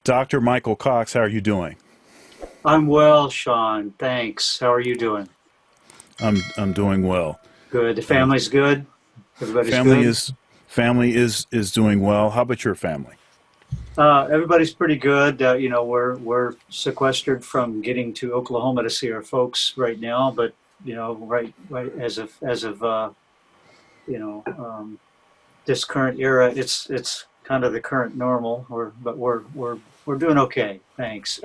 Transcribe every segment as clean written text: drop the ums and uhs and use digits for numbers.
Dr. Michael Cox, how are you doing? I'm well, Sean. Thanks. How are you doing? I'm doing well. Good. The Uh, family's good. Everybody's family good. is family is doing well. How about your family? Everybody's pretty good. We're sequestered from getting to Oklahoma to see our folks right now, but right as of you know this current era, it's kind of the current normal. We're doing okay. Thanks.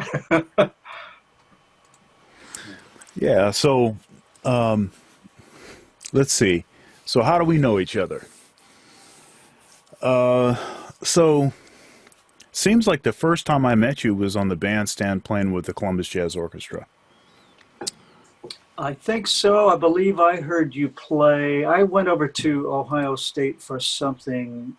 Yeah. Let's see. So how do we know each other? So seems like the first time I met you was on the bandstand playing with the Columbus Jazz Orchestra. I think so. I believe I heard you play. I went over to Ohio State for something.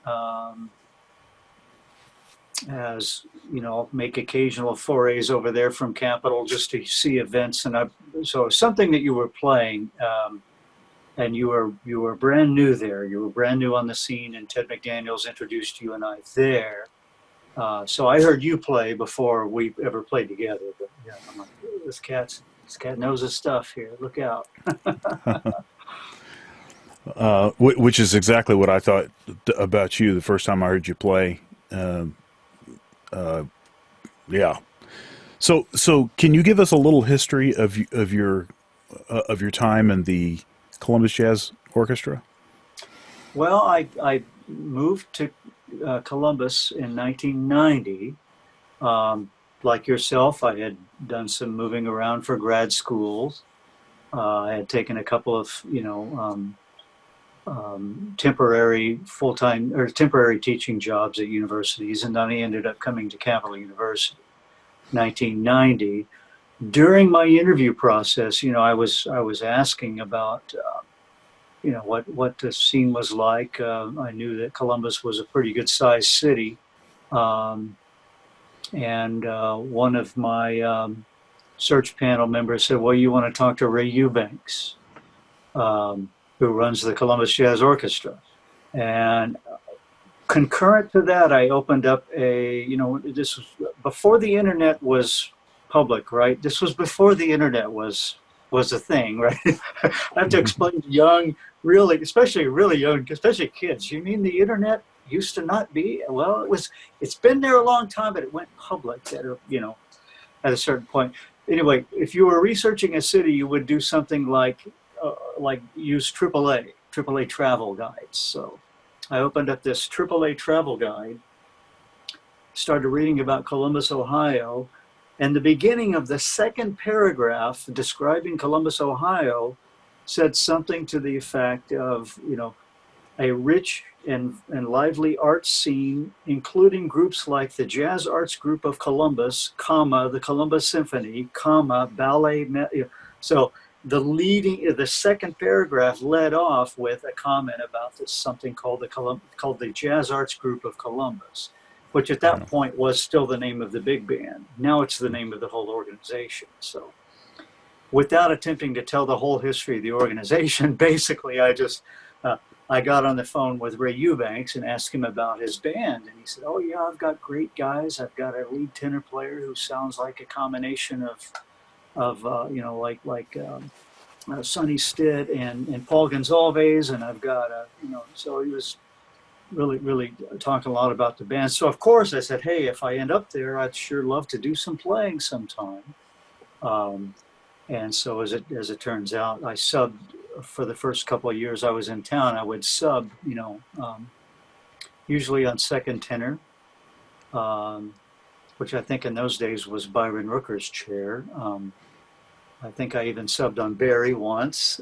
As you know, make occasional forays over there from Capitol just to see events, and so something that you were playing, and you were brand new there. You were brand new on the scene, and Ted McDaniels introduced you and I there. So I heard you play before we ever played together. But yeah, I'm like, this cat knows his stuff here. Look out. Which is exactly what I thought about you the first time I heard you play. Uh, yeah. So can you give us a little history of your time in the Columbus Jazz Orchestra? Well, I moved to Columbus in 1990. Like yourself, I had done some moving around for grad schools. I had taken a couple of, temporary full-time or temporary teaching jobs at universities, and then I ended up coming to Capital University, 1990. During my interview process, I was asking about, what the scene was like. I knew that Columbus was a pretty good sized city. Um, and one of my search panel members said, "Well, you want to talk to Ray Eubanks, who runs the Columbus Jazz Orchestra." And concurrent to that, I opened up this was before the internet was public, right? This was before the internet was a thing, right? I have to explain to young, really, especially really young, especially kids. You mean the internet used to not be? Well, it's been there a long time, but it went public at a certain point. Anyway, if you were researching a city, you would do something like use AAA travel guides. So I opened up this AAA travel guide, started reading about Columbus, Ohio, and the beginning of the second paragraph describing Columbus, Ohio, said something to the effect of, a rich and lively arts scene, including groups like the Jazz Arts Group of Columbus, comma, the Columbus Symphony, comma, ballet. So the second paragraph led off with a comment about this something called the Jazz Arts Group of Columbus, which at that Yeah. point was still the name of the big band. Now it's the name of the whole organization. So without attempting to tell the whole history of the organization, basically uh, I got on the phone with Ray Eubanks and asked him about his band, and he said, "Oh yeah, I've got great guys. I've got a lead tenor player who sounds like a combination of Sonny Stitt and Paul Gonzalez, and I've got a So he was really talking a lot about the band. So of course I said, hey, if I end up there, I'd sure love to do some playing sometime. Um, and so as it turns out, I subbed for the first couple of years I was in town. I would sub, usually on second tenor, um, which I think in those days was Byron Rooker's chair. I think I even subbed on Barry once.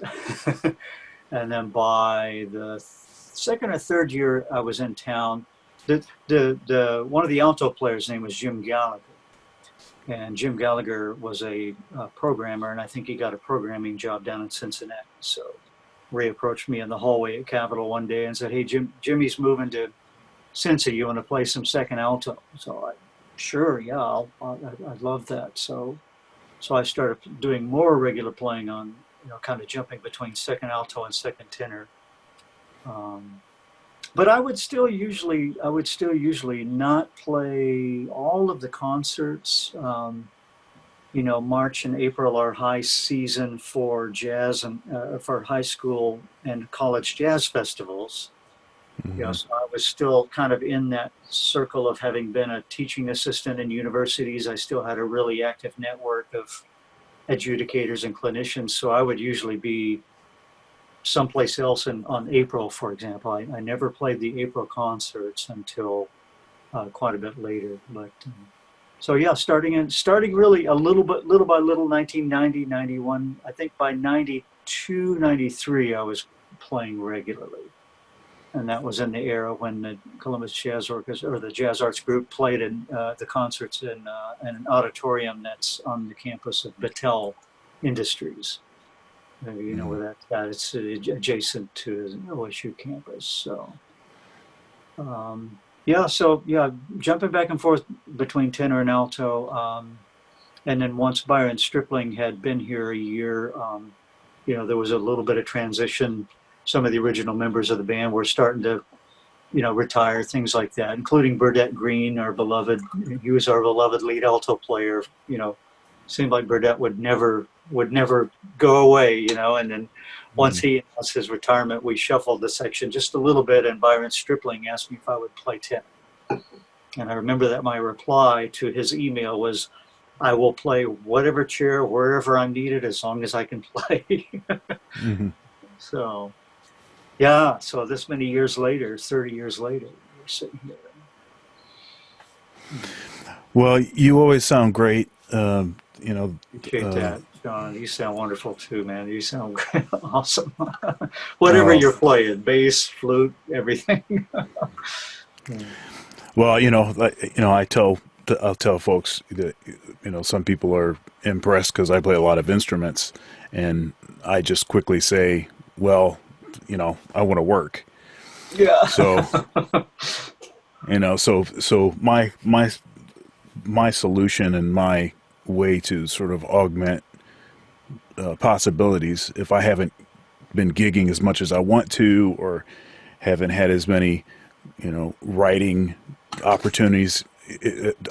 And then by the second or third year I was in town, the one of the alto players' name was Jim Gallagher, and Jim Gallagher was a programmer, and I think he got a programming job down in Cincinnati. So Ray approached me in the hallway at Capitol one day and said, "Hey, Jimmy's moving to Cincy. You want to play some second alto?" So sure, yeah, I'd love that. So I started doing more regular playing on, kind of jumping between second alto and second tenor. Um, but I would still usually not play all of the concerts. March and April are high season for jazz and for high school and college jazz festivals. Hmm. So I was still kind of in that circle of having been a teaching assistant in universities. I still had a really active network of adjudicators and clinicians. So I would usually be someplace else on April, for example. I never played the April concerts until quite a bit later. But so yeah, starting really a little by little, 1990, 91. I think by 92, 93, I was playing regularly. And that was in the era when the Columbus Jazz Orchestra or the Jazz Arts Group played in the concerts in an auditorium that's on the campus of Battelle Industries. Maybe you know Hmm. where that's at. It's adjacent to the OSU campus. So jumping back and forth between tenor and alto, and then once Byron Stripling had been here a year, there was a little bit of transition. Some of the original members of the band were starting to, retire, things like that, including Burdette Green, our beloved. He was our beloved lead alto player. Seemed like Burdette would never go away. And then once Hmm. he announced his retirement, we shuffled the section just a little bit, and Byron Stripling asked me if I would play tenor. And I remember that my reply to his email was, "I will play whatever chair, wherever I'm needed, as long as I can play." Hmm. So, yeah, so this many years later, 30 years later, we're sitting here. Hmm. Well, you always sound great. Appreciate Uh, that, John. You sound wonderful too, man. You sound awesome. Whatever oh, you're playing, bass, flute, everything. Yeah. well, I'll tell folks that some people are impressed because I play a lot of instruments, and I just quickly say, well, I want to work. Yeah. So so my solution and my way to sort of augment possibilities, if I haven't been gigging as much as I want to, or haven't had as many writing opportunities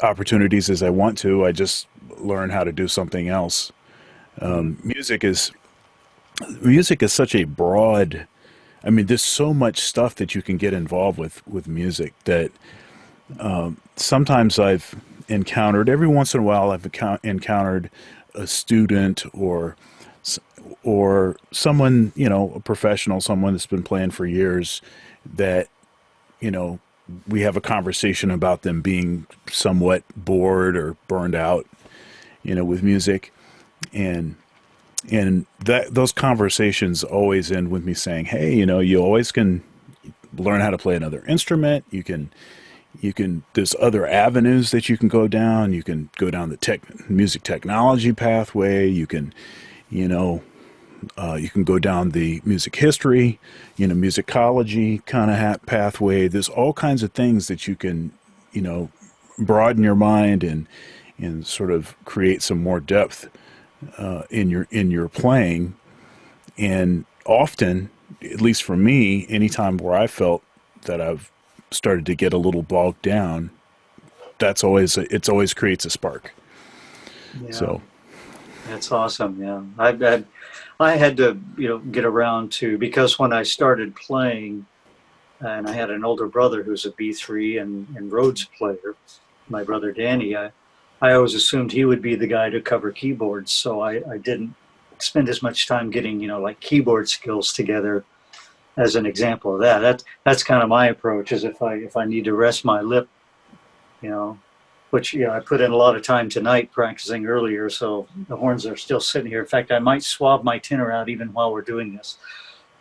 opportunities as I want to, I just learn how to do something else. Mm. Music is such a broad. I mean, there's so much stuff that you can get involved with music that sometimes I've encountered. Every once in a while, I've encountered a student or someone, a professional, someone that's been playing for years, that you know we have a conversation about them being somewhat bored or burned out, with music, and that those conversations always end with me saying, "Hey, you always can learn how to play another instrument. You can there's other avenues that you can go down. You can go down the music technology pathway. You know you can go down the music history, musicology kind of pathway. There's all kinds of things that you can, you know, broaden your mind and sort of create some more depth in your playing. And often, at least for me, anytime where I felt that I've started to get a little bogged down, it's always creates a spark. Yeah, So, that's awesome. Yeah, I had to, get around to, because when I started playing, and I had an older brother who's a B3 and Rhodes player, my brother Danny. I always assumed he would be the guy to cover keyboards, so I didn't spend as much time getting, like keyboard skills together as an example of that. That's kind of my approach. Is if I need to rest my lip, you know, which I put in a lot of time tonight practicing earlier, so the horns are still sitting here. In fact, I might swab my tenor out even while we're doing this.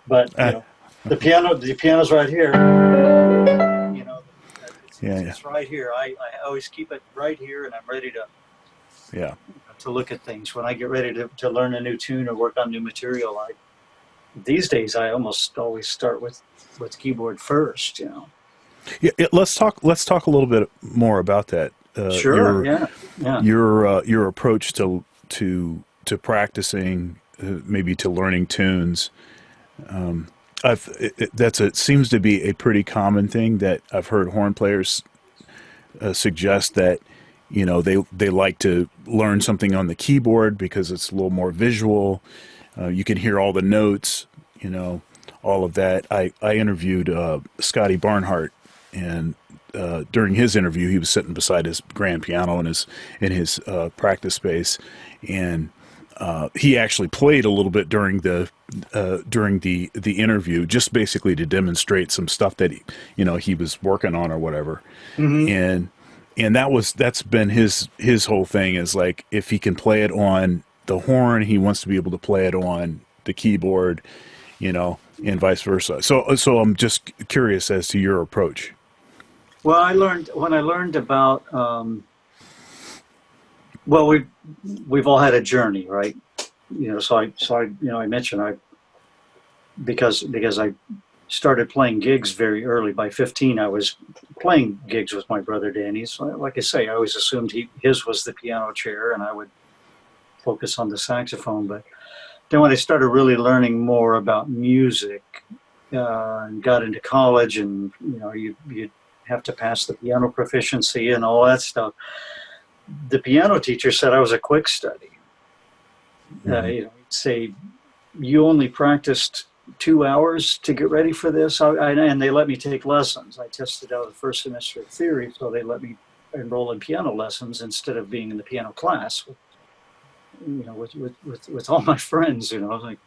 But uh, the piano's right here. It's, yeah, it's, yeah, it's right here. I always keep it right here, and I'm ready yeah. to look at things when I get ready to learn a new tune or work on new material. These days I almost always start with keyboard first. Yeah, let's talk a little bit more about that. Sure. Yeah. Yeah. Your approach to practicing, maybe to learning tunes. It seems to be a pretty common thing that I've heard horn players suggest that they like to learn something on the keyboard because it's a little more visual. You can hear all the notes, all of that. I interviewed Scotty Barnhart, and during his interview, he was sitting beside his grand piano in his practice space, and he actually played a little bit during the interview, just basically to demonstrate some stuff that he was working on or whatever, Hmm. and that's been his whole thing is like if he can play it on the horn, he wants to be able to play it on the keyboard, and vice versa. So I'm just curious as to your approach. Well, I learned about, well, we've all had a journey, right? I mentioned because I started playing gigs very early. By 15, I was playing gigs with my brother Danny. So, like I say, I always assumed his was the piano chair, and I would focus on the saxophone. But then when I started really learning more about music, and got into college, and you have to pass the piano proficiency and all that stuff. The piano teacher said I was a quick study. Hmm. He'd say you only practiced 2 hours to get ready for this. And they let me take lessons. I tested out the first semester of theory, so they let me enroll in piano lessons instead of being in the piano class. With all my friends. I was like,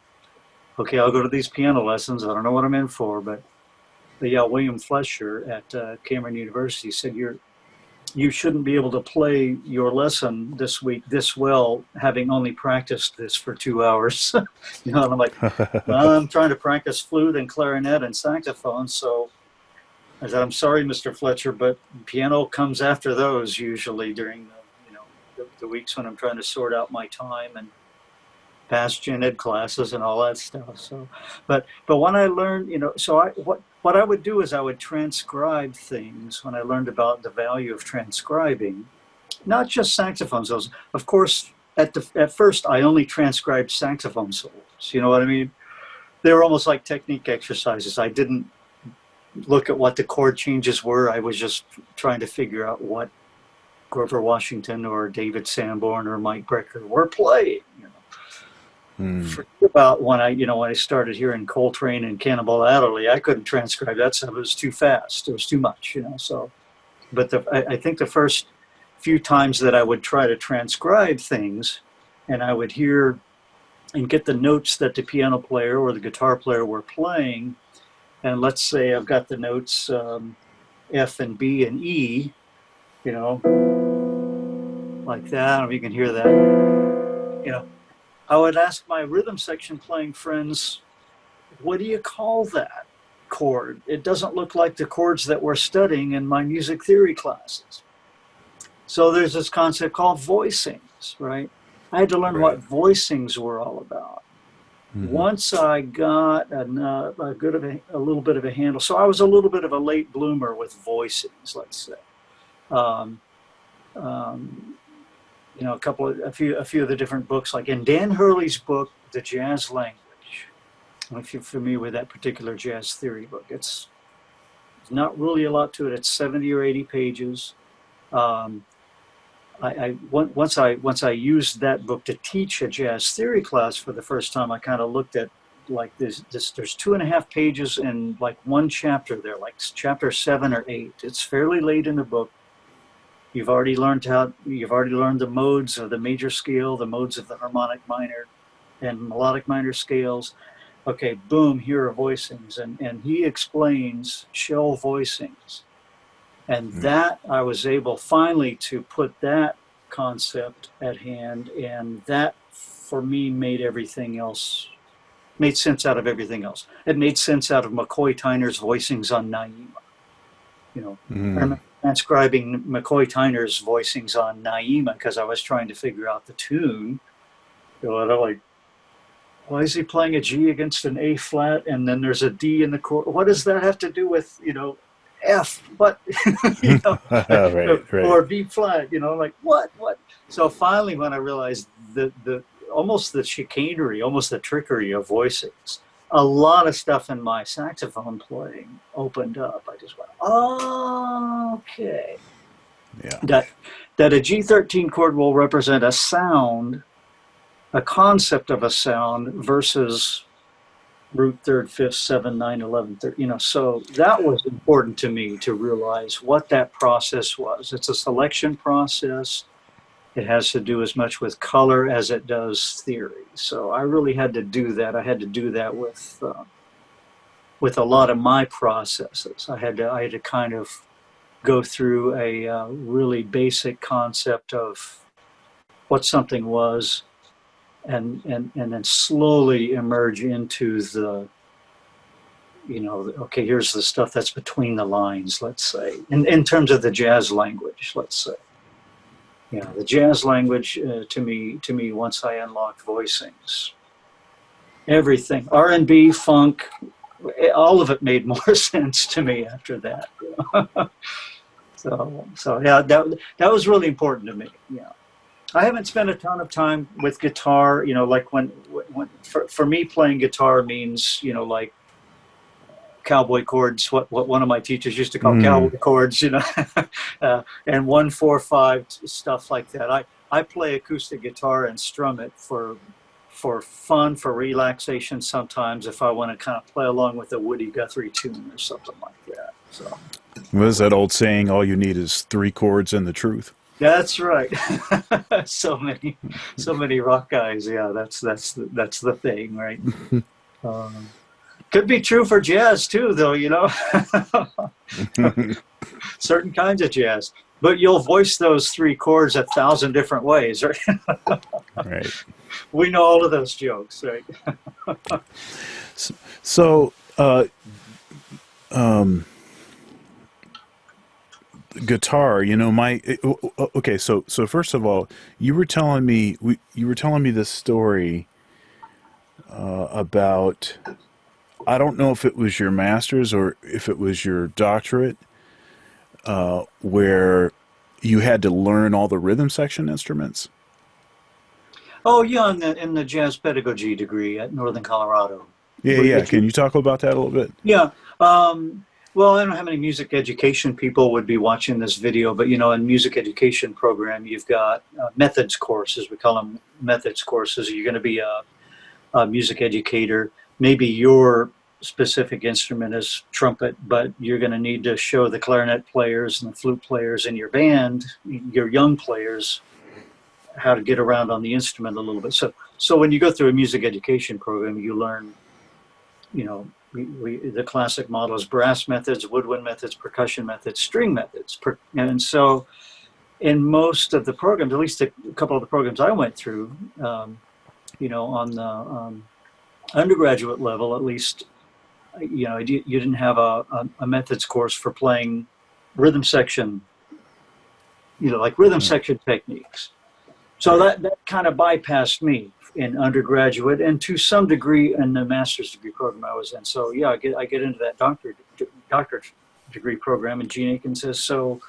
okay, I'll go to these piano lessons. I don't know what I'm in for, but yeah, William Flesher at Cameron University said you shouldn't be able to play your lesson this week this well, having only practiced this for 2 hours. And I'm like, well, I'm trying to practice flute and clarinet and saxophone. So I said, I'm sorry, Mr. Fletcher, but piano comes after those usually during the weeks when I'm trying to sort out my time and pass gen ed classes and all that stuff. So, but when I learned, so what I would do is I would transcribe things when I learned about the value of transcribing, not just saxophone solos. Of course, at first I only transcribed saxophone solos. You know what I mean? They were almost like technique exercises. I didn't look at what the chord changes were. I was just trying to figure out what Grover Washington or David Sanborn or Mike Brecker were playing. Mm. Forget about when I started hearing Coltrane and Cannonball Adderley. I couldn't transcribe that stuff. It was too fast. It was too much. So, but I think the first few times that I would try to transcribe things, and I would hear and get the notes that the piano player or the guitar player were playing, and let's say I've got the notes F and B and E, like that. I don't know if you can hear that. I would ask my rhythm section playing friends, what do you call that chord? It doesn't look like the chords that we're studying in my music theory classes. So there's this concept called voicings, right? I had to learn Right. what voicings were all about. Hmm. Once I got a little bit of a handle, so I was a little bit of a late bloomer with voicings, let's say. Um, um, a few of the different books, like in Dan Hurley's book, The Jazz Language. I don't know if you're familiar with that particular jazz theory book. It's not really a lot to it. It's 70 or 80 pages. Um, Once I used that book to teach a jazz theory class for the first time, I kind of looked at like this. There's 2.5 pages in like one chapter there, like chapter 7 or 8. It's fairly late in the book. You've already learned the modes of the major scale, the modes of the harmonic minor and melodic minor scales. Okay, boom, here are voicings. And he explains shell voicings. And that I was able finally to put that concept at hand. And that for me made sense out of everything else. It made sense out of McCoy Tyner's voicings on Naima. I Mm. remember transcribing McCoy Tyner's voicings on Naima because I was trying to figure out the tune. And I'm like, why is he playing a G against an A flat and then there's a D in the chord? What does that have to do with, F? But, Right. Right. or B flat, like what? So finally, when I realized the almost the chicanery, almost the trickery of voicings, a lot of stuff in my saxophone playing opened up. I just went, oh, okay. Yeah. That a G13 chord will represent a sound, a concept of a sound versus root third, fifth, 7, 9, 11, 13, so that was important to me to realize what that process was. It's a selection process. It has to do as much with color as it does theory. So I really had to do that. I had to do that with a lot of my processes. I had to kind of go through a really basic concept of what something was, and then slowly emerge into the, okay, here's the stuff that's between the lines, let's say, in terms of the jazz language, let's say. The jazz language, to me, once I unlocked voicings, everything, R&B, funk, all of it made more sense to me after that. So yeah, that was really important to me. Yeah. I haven't spent a ton of time with guitar, like when for me playing guitar means, like cowboy chords, what one of my teachers used to call cowboy chords, and 1-4-5 stuff like that. I play acoustic guitar and strum it for fun, for relaxation sometimes, if I want to kind of play along with a Woody Guthrie tune or something like that. So what is that old saying, all you need is 3 chords and the truth? That's right. so many rock guys. Yeah, that's the thing, right? Could be true for jazz too, though. Certain kinds of jazz, but you'll voice those 3 chords 1,000 different ways, right? Right. We know all of those jokes, right? So, guitar, okay. So first of all, you were telling me this story about, I don't know if it was your master's or if it was your doctorate, where you had to learn all the rhythm section instruments. Oh yeah, in the jazz pedagogy degree at Northern Colorado. Yeah. Can you talk about that a little bit? Yeah. Well, I don't know how many music education people would be watching this video, but in music education program, you've got methods courses. We call them methods courses. You're going to be a music educator. Maybe your specific instrument is trumpet, but you're going to need to show the clarinet players and the flute players in your band, your young players, how to get around on the instrument a little bit. So when you go through a music education program, you learn, the classic model is brass methods, woodwind methods, percussion methods, string methods. And so in most of the programs, at least a couple of the programs I went through, on the undergraduate level, at least, you didn't have a methods course for playing rhythm section, like rhythm section techniques. So that kind of bypassed me in undergraduate, and to some degree in the master's degree program I was in. So yeah, I get into that doctorate degree program, and Gene Aiken says, so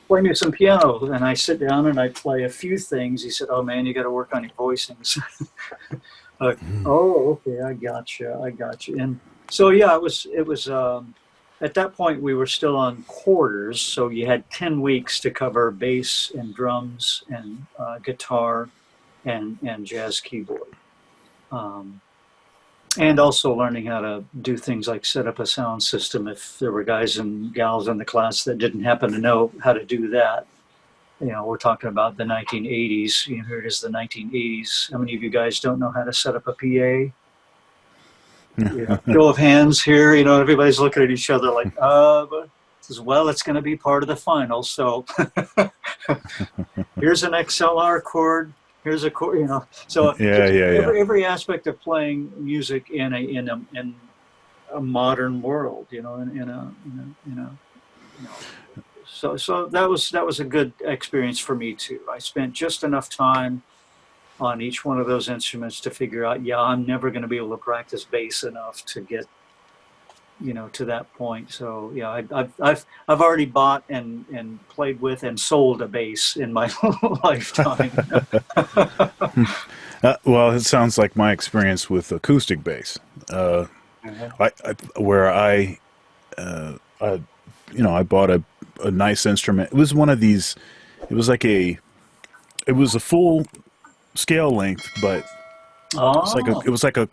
play me some piano. And I sit down and I play a few things. He said, oh man, you got to work on your voicings. Oh, okay, I gotcha. And so yeah, it was at that point we were still on quarters, so you had 10 weeks to cover bass and drums and guitar and jazz keyboard, and also learning how to do things like set up a sound system if there were guys and gals in the class that didn't happen to know how to do that. We're talking about the 1980s. Here it is, the 1980s. How many of you guys don't know how to set up a PA? Show of hands here. Everybody's looking at each other like, but well, it's going to be part of the final. So here's an XLR chord. Here's a chord. So every aspect of playing music in a modern world. So that was a good experience for me too. I spent just enough time on each one of those instruments to figure out, I'm never going to be able to practice bass enough to get, to that point. So yeah, I've already bought and played with and sold a bass in my lifetime. Well, it sounds like my experience with acoustic bass. Uh-huh. Where I I bought a nice instrument. It was one of these. It was like it was a full scale length, but Oh, it was like a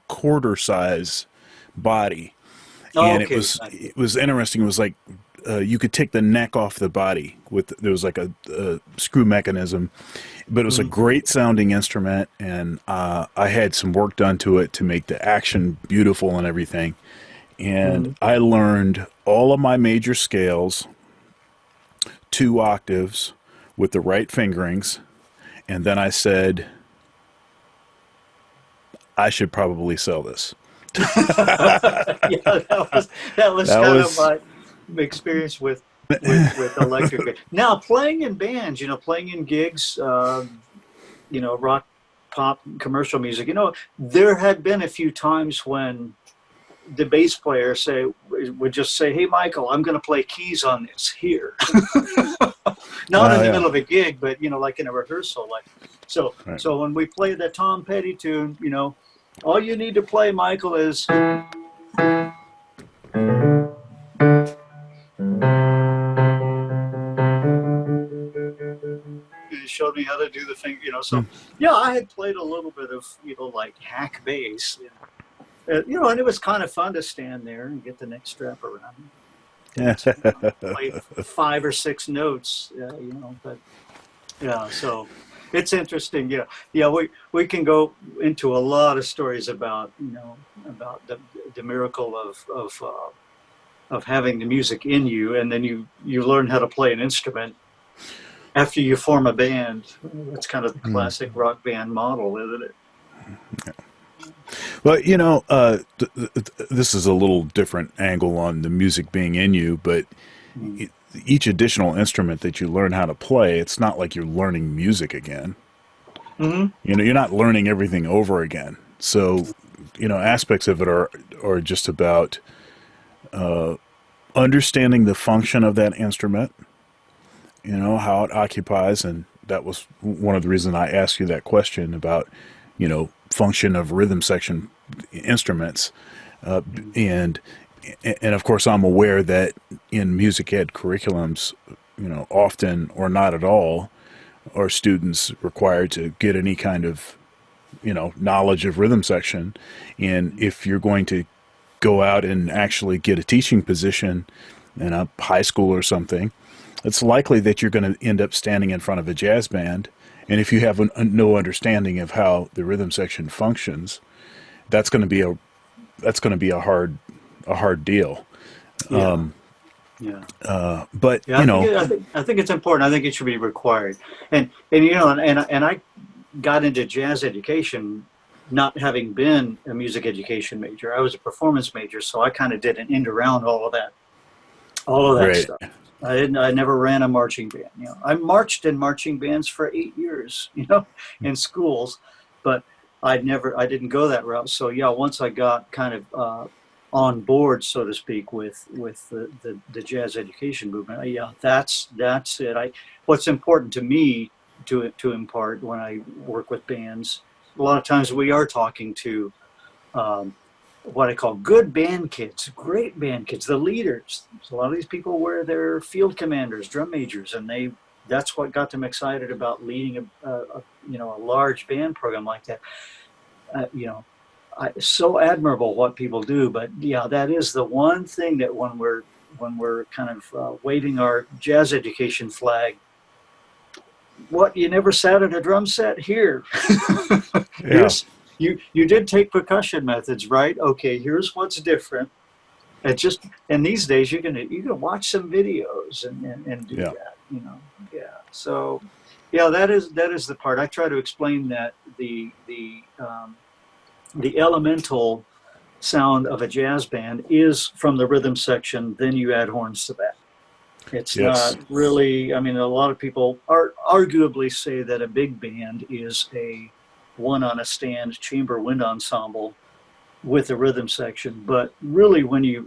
quarter size body, and okay. it was interesting. It was like you could take the neck off the body with there was like a screw mechanism, but it was a Mhm. great sounding instrument, and I had some work done to it to make the action beautiful and everything. And Mhm. I learned all of my major scales, 2 octaves with the right fingerings, and then I said I should probably sell this. Yeah, that was That kind of was my experience with electric. Now playing in bands, playing in gigs, rock, pop, commercial music. There had been a few times when the bass player would just say, "Hey, Michael, I'm going to play keys on this here," not in the yeah, middle of a gig, but like in a rehearsal. Like, so right. so when we play the Tom Petty tune, all you need to play, Michael, is he showed me how to do the thing. So yeah, I had played a little bit of like hack bass, and it was kind of fun to stand there and get the neck strap around me, dance around, play 5 or 6 notes, but yeah, so it's interesting. Yeah, yeah, we can go into a lot of stories about about the miracle of having the music in you, and then you learn how to play an instrument after you form a band. That's kind of the classic rock band model, isn't it? Well, this is a little different angle on the music being in you, but Mm. e- each additional instrument that you learn how to play, it's not like you're learning music again. Hmm. You're not learning everything over again. So, aspects of it are just about understanding the function of that instrument, how it occupies, and that was one of the reasons I asked you that question about, function of rhythm section instruments, and and of course I'm aware that in music ed curriculums, often or not at all are students required to get any kind of knowledge of rhythm section, and if you're going to go out and actually get a teaching position in a high school or something, it's likely that you're going to end up standing in front of a jazz band. And if you have no understanding of how the rhythm section functions, that's going to be a hard deal. Yeah, yeah. But Yeah, I think it's important. I think it should be required. And I got into jazz education not having been a music education major. I was a performance major, so I kind of did an end around all of that right, stuff. I never ran a marching band. I marched in marching bands for 8 years, in schools, but I didn't go that route. So yeah, once I got kind of on board, so to speak, with the jazz education movement, yeah, that's it. What's important to me to impart when I work with bands, a lot of times we are talking to um, what I call good band kids, great band kids, the leaders. So a lot of these people were their field commanders, drum majors, and that's what got them excited about leading a large band program like that. Uh, you know, so admirable what people do, but yeah, that is the one thing that when we're kind of waving our jazz education flag, what, you never sat at a drum set here. yeah, Here's you did take percussion methods, right? Okay, here's what's different. And these days you can watch some videos and do yeah, that, Yeah. So yeah, that is the part I try to explain, that the elemental sound of a jazz band is from the rhythm section, then you add horns to that. It's not yes, really, I mean, a lot of people arguably say that a big band is a one on a stand chamber wind ensemble with a rhythm section. But really, when you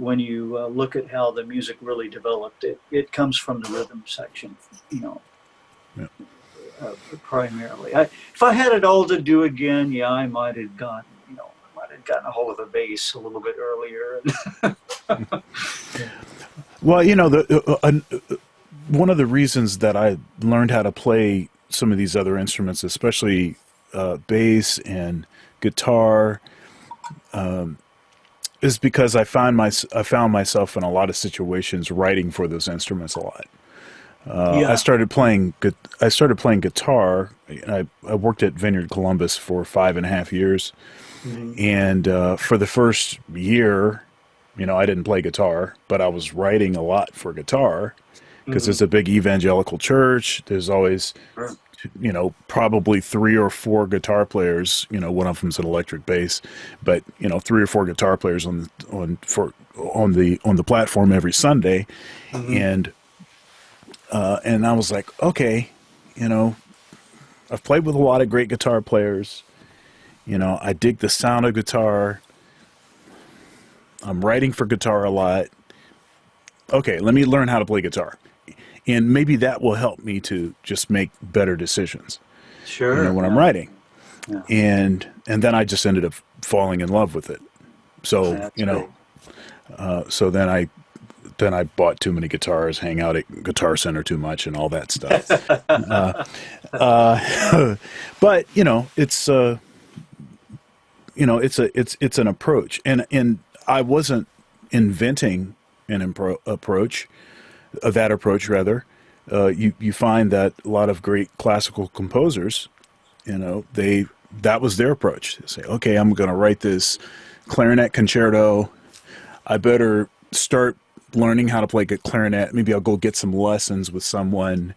look at how the music really developed, it comes from the rhythm section, you know, yeah. primarily. If I had it all to do again, yeah, I might have I'd gotten a hold of the bass a little bit earlier. Well, one of the reasons that I learned how to play some of these other instruments, especially bass and guitar, is because I found myself in a lot of situations writing for those instruments a lot. Yeah. I started playing guitar. I worked at Vineyard Columbus for 5.5 years, Mhm. and for the first year, I didn't play guitar, but I was writing a lot for guitar because Mhm. it's a big evangelical church. There's always, Sure. probably 3 or 4 guitar players. One of them's an electric bass, but 3 or 4 guitar players on the platform every Sunday, Mhm. and I was like, okay, you know, I've played with a lot of great guitar players. I dig the sound of guitar. I'm writing for guitar a lot. Okay, let me learn how to play guitar. And maybe that will help me to just make better decisions, Sure. when I'm Yeah. writing. Yeah. And then I just ended up falling in love with it. So, That's great. so then I bought too many guitars, hang out at Guitar Center too much and all that stuff. But, it's an approach. And I wasn't inventing approach, that approach rather. You find that a lot of great classical composers, that was their approach. They say, okay, I'm going to write this clarinet concerto. I better start learning how to play good clarinet. Maybe I'll go get some lessons with someone,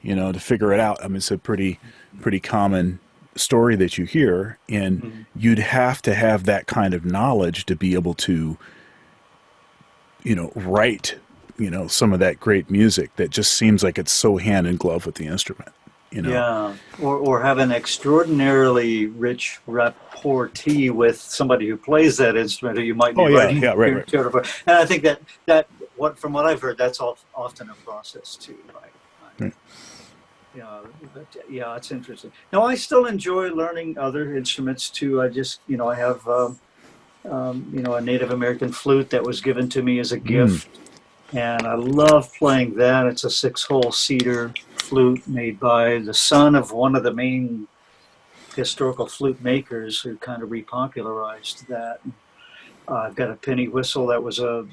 to figure it out. I mean, it's a pretty common story that you hear, and Mhm. you'd have to have that kind of knowledge to be able to, write, some of that great music that just seems like it's so hand in glove with the instrument, you know. Yeah, or have an extraordinarily rich repartee with somebody who plays that instrument who you might be Oh yeah, writing yeah, right, your right. concerto for. And I think that what from what I've heard, that's often a process too, right? Right. Yeah, but yeah, it's interesting. Now I still enjoy learning other instruments too. I just, I have, a Native American flute that was given to me as a Mm. gift, and I love playing that. It's a 6-hole cedar flute made by the son of one of the main historical flute makers who kind of repopularized that. I've got a penny whistle that was a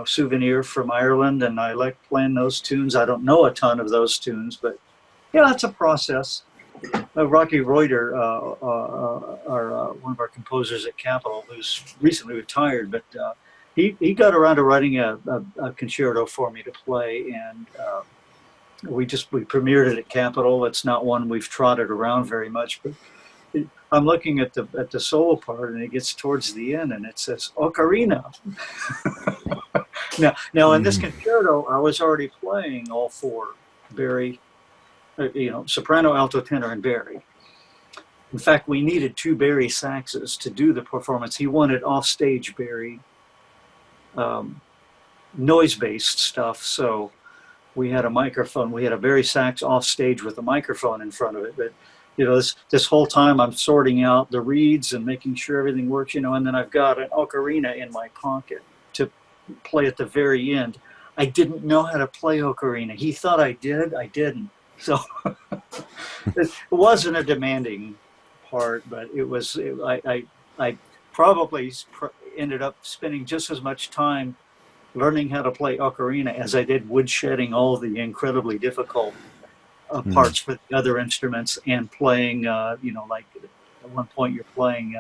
souvenir from Ireland, and I like playing those tunes. I don't know a ton of those tunes, but yeah, it's a process. Rocky Reuter, one of our composers at Capitol, who's recently retired, but he got around to writing a concerto for me to play, and we premiered it at Capitol. It's not one we've trotted around very much, but I'm looking at the solo part, and it gets towards the end, and it says ocarina. Now in this Mm. concerto, I was already playing all four: Barry, soprano, alto, tenor, and Barry. In fact, we needed 2 Barry saxes to do the performance. He wanted offstage Barry, um, noise-based stuff, so we had a microphone. We had a Barry sax off stage with a microphone in front of it. But this whole time I'm sorting out the reeds and making sure everything works. And then I've got an ocarina in my pocket to play at the very end. I didn't know how to play ocarina. He thought I did. I didn't. So it wasn't a demanding part, but it was. I probably ended up spending just as much time learning how to play ocarina as I did woodshedding all the incredibly difficult Mm. parts for the other instruments and playing, like at one point you're playing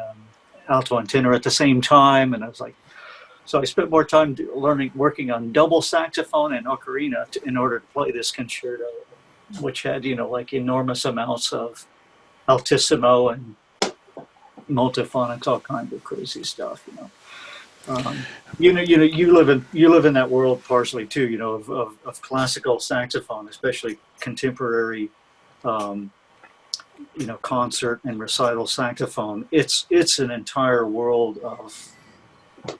alto and tenor at the same time. And I was like, so I spent more time working on double saxophone and ocarina in order to play this concerto, which had, like enormous amounts of altissimo and multiphonics, all kinds of crazy stuff. You live in that world partially too, of classical saxophone, especially contemporary, um, concert and recital saxophone. It's an entire world of,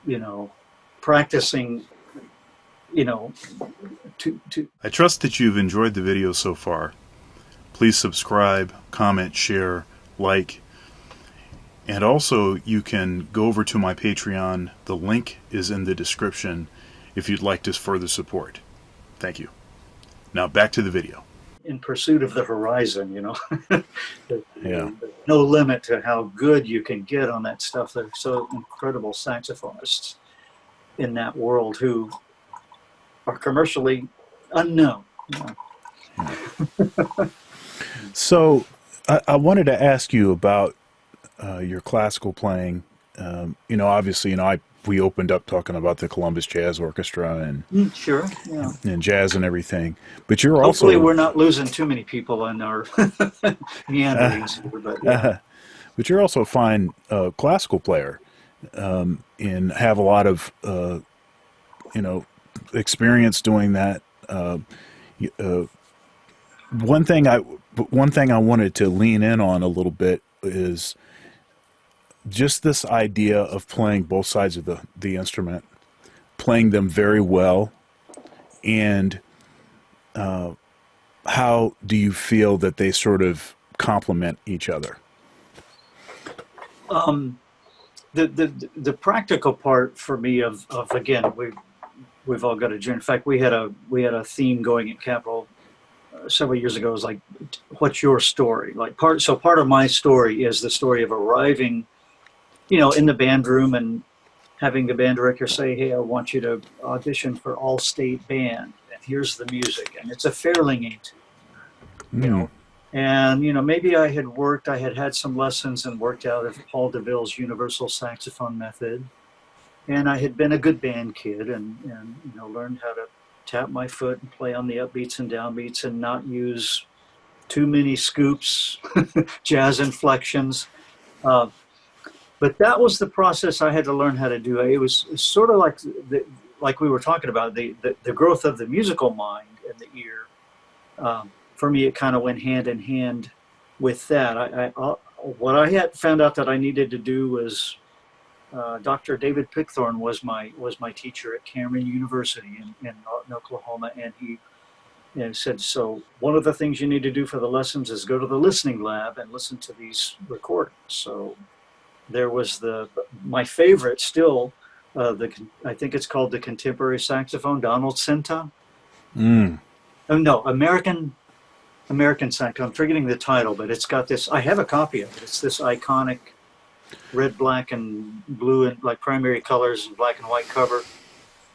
you know, practicing, you know, to I trust that you've enjoyed the video so far. Please subscribe, comment, share, like, And also, you can go over to my Patreon. The link is in the description if you'd like to further support. Thank you. Now back to the video. In pursuit of the horizon, you know. Yeah. No limit to how good you can get on that stuff. There's so incredible saxophonists in that world who are commercially unknown. You know. So I wanted to ask you about your classical playing. You know, obviously, you know, we opened up talking about the Columbus Jazz Orchestra Sure, yeah. and jazz and everything, but you're Hopefully, also we're not losing too many people in our meanderings here, but yeah. but you're also a fine classical player and have a lot of you know experience doing that. Uh, one thing I one thing I wanted to lean in on a little bit is just this idea of playing both sides of the instrument, playing them very well, and how do you feel that they sort of complement each other? Um, the practical part for me of again, we've all got a journey. In fact, we had a theme going at Capitol several years ago. It was like, what's your story? Like part of my story is the story of arriving, you know, in the band room and having the band director say, hey, I want you to audition for all state band, and here's the music, and it's a Fairling etude, you Mm. know. And, you know, maybe I had had some lessons and worked out of Paul DeVille's universal saxophone method. And I had been a good band kid and you know, learned how to tap my foot and play on the upbeats and downbeats and not use too many scoops, jazz inflections. Uh, but that was the process I had to learn how to do. It was sort of like like we were talking about, the growth of the musical mind and the ear. For me, it kind of went hand in hand with that. What I had found out that I needed to do was Dr. David Pickthorn was my teacher at Cameron University in Norton, Oklahoma, and he said, so one of the things you need to do for the lessons is go to the listening lab and listen to these recordings. So there was my favorite still, I think it's called the Contemporary Saxophone, Donald Senta. Mm. Oh no, American Saxophone. I'm forgetting the title, but it's got this. I have a copy of it. It's this iconic red, black, and blue, and like primary colors, and black and white cover.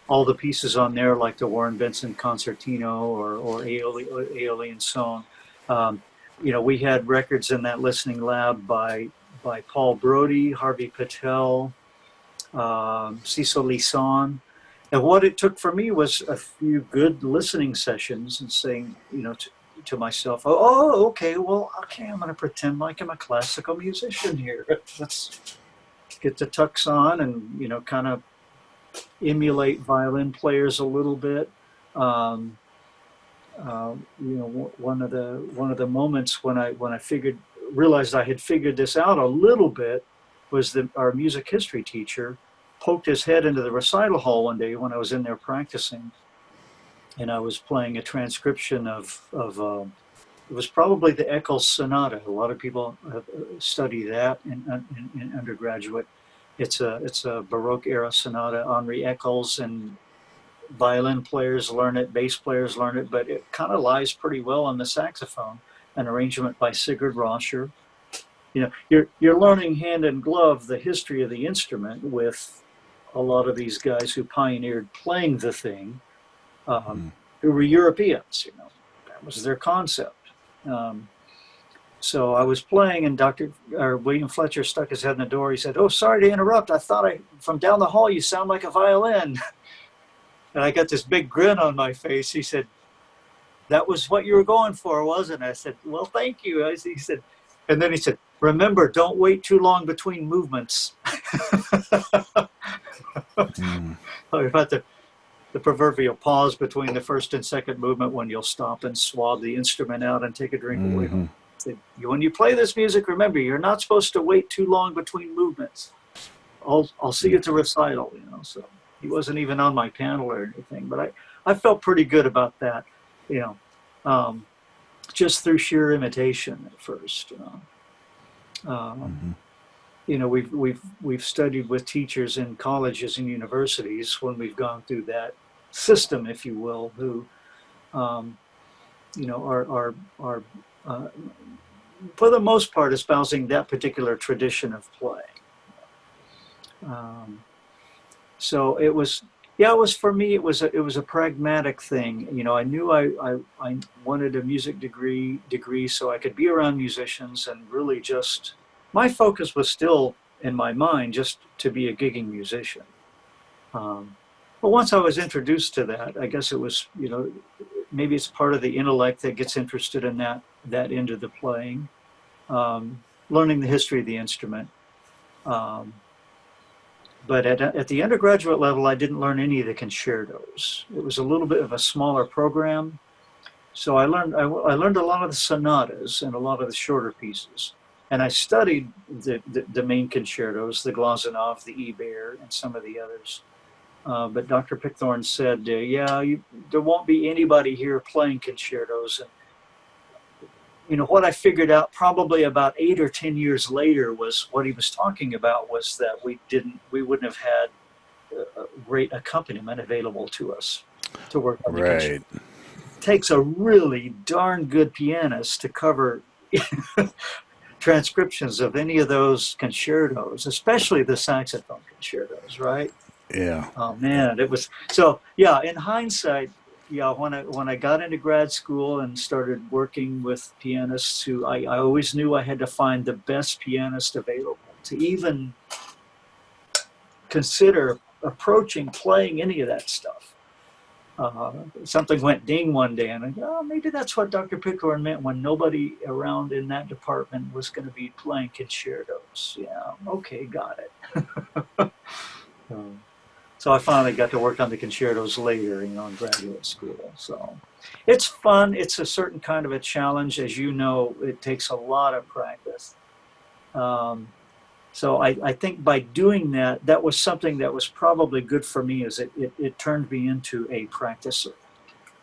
All the pieces on there, like the Warren Benson Concertino or Aeolian Song. You know, we had records in that listening lab by Paul Brody, Harvey Patel, Cecil Lisan. And what it took for me was a few good listening sessions and saying, you know, to myself, okay, I'm going to pretend like I'm a classical musician here. Let's get the tux on and, you know, kind of emulate violin players a little bit. You know, one of the moments when I realized I had figured this out a little bit was that our music history teacher poked his head into the recital hall one day when I was in there practicing, and I was playing a transcription of it was probably the Eccles Sonata. A lot of people study that in undergraduate. It's a Baroque era sonata. Henri Eccles, and violin players learn it, bass players learn it, but it kind of lies pretty well on the saxophone. An arrangement by Sigurd Roscher. You know, you're learning hand in glove the history of the instrument with a lot of these guys who pioneered playing the thing, who were Europeans. You know, that was their concept. So I was playing, and William Fletcher stuck his head in the door. He said, "Oh, sorry to interrupt. I thought from down the hall you sound like a violin." And I got this big grin on my face. He said, "That was what you were going for, wasn't it?" I said, "Well, thank you." He said, and then he said, "Remember, don't wait too long between movements." About the proverbial pause between the first and second movement when you'll stop and swab the instrument out and take a drink away from it. When you play this music, remember, you're not supposed to wait too long between movements. I'll see you at the recital, you know. So he wasn't even on my panel or anything, but I felt pretty good about that, you know, just through sheer imitation at first. You know. we've studied with teachers in colleges and universities when we've gone through that system, if you will, who um, are for the most part espousing that particular tradition of play. Um, so it was, yeah, it was for me. It was a pragmatic thing. I knew I wanted a music degree so I could be around musicians, and really just my focus was still in my mind just to be a gigging musician. Um, but once I was introduced to that, I guess it was, maybe it's part of the intellect that gets interested in that end of the playing, learning the history of the instrument. Um, but at the undergraduate level, I didn't learn any of the concertos. It was a little bit of a smaller program, so I learned a lot of the sonatas and a lot of the shorter pieces, and I studied the main concertos, the Glazunov, the Eber, and some of the others. But Dr. Pickthorn said, "Yeah, there won't be anybody here playing concertos." And what I figured out probably about 8 or 10 years later was what he was talking about was that we wouldn't have had a great accompaniment available to us to work on the concerto. Right. It takes a really darn good pianist to cover transcriptions of any of those concertos, especially the saxophone concertos, right? Yeah. Oh man, it was so. Yeah, in hindsight, yeah, when I got into grad school and started working with pianists, who I always knew I had to find the best pianist available to even consider approaching playing any of that stuff. Something went ding one day, and I go, oh, maybe that's what Dr. Pickthorn meant when nobody around in that department was going to be playing concertos. Yeah, okay, got it. Um, So I finally got to work on the concertos later, in graduate school. So it's fun. It's a certain kind of a challenge. As you know, it takes a lot of practice. Um, so I think by doing that, that was something that was probably good for me, is it turned me into a practicer.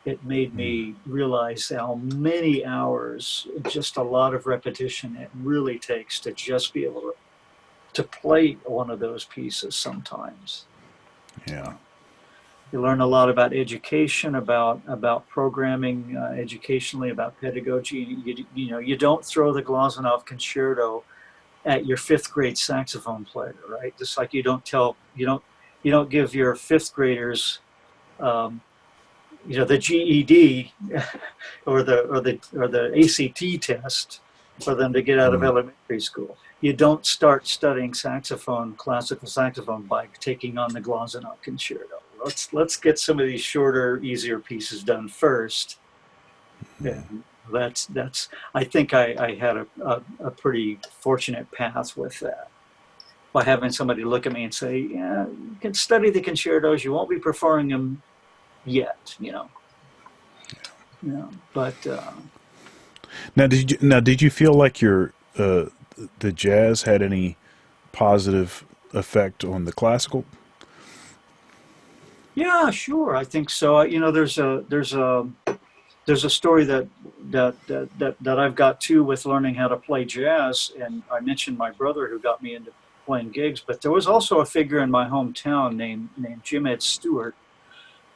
It made Mm. me realize how many hours, just a lot of repetition it really takes to just be able to play one of those pieces sometimes. Yeah. You learn a lot about education, about programming, educationally, about pedagogy. You don't throw the Glazunov concerto at your fifth grade saxophone player, right? Just like you don't give your fifth graders, um, the GED or the ACT test for them to get out of Mm. elementary school. You don't start studying classical saxophone, by taking on the Glazunov concerto. Let's get some of these shorter, easier pieces done first. Mm. And that's. I think I had a pretty fortunate path with that, by having somebody look at me and say, "Yeah, you can study the concertos. You won't be performing them yet." But Now did you feel like the jazz had any positive effect on the classical? yeah, sure, I think so. There's a story that I've got too with learning how to play jazz, and I mentioned my brother who got me into playing gigs, but there was also a figure in my hometown named Jim Ed Stewart,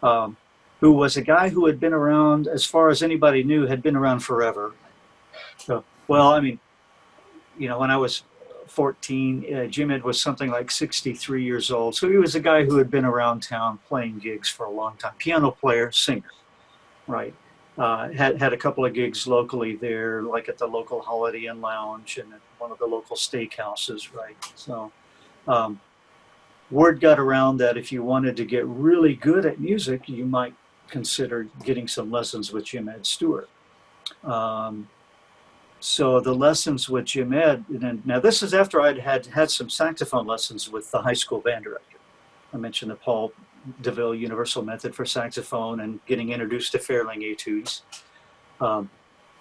um, who was a guy who had been around, as far as anybody knew, had been around forever. So, well, I mean, when I was 14, Jim Ed was something like 63 years old. So he was a guy who had been around town playing gigs for a long time. Piano player, singer, right? Had a couple of gigs locally there, like at the local Holiday Inn Lounge and at one of the local steakhouses, right? So um, word got around that if you wanted to get really good at music, you might consider getting some lessons with Jim Ed Stewart. Um, so the lessons with Jim Ed, and now this is after I'd had some saxophone lessons with the high school band director. I mentioned the Paul DeVille Universal Method for saxophone and getting introduced to Fairling etudes. Um,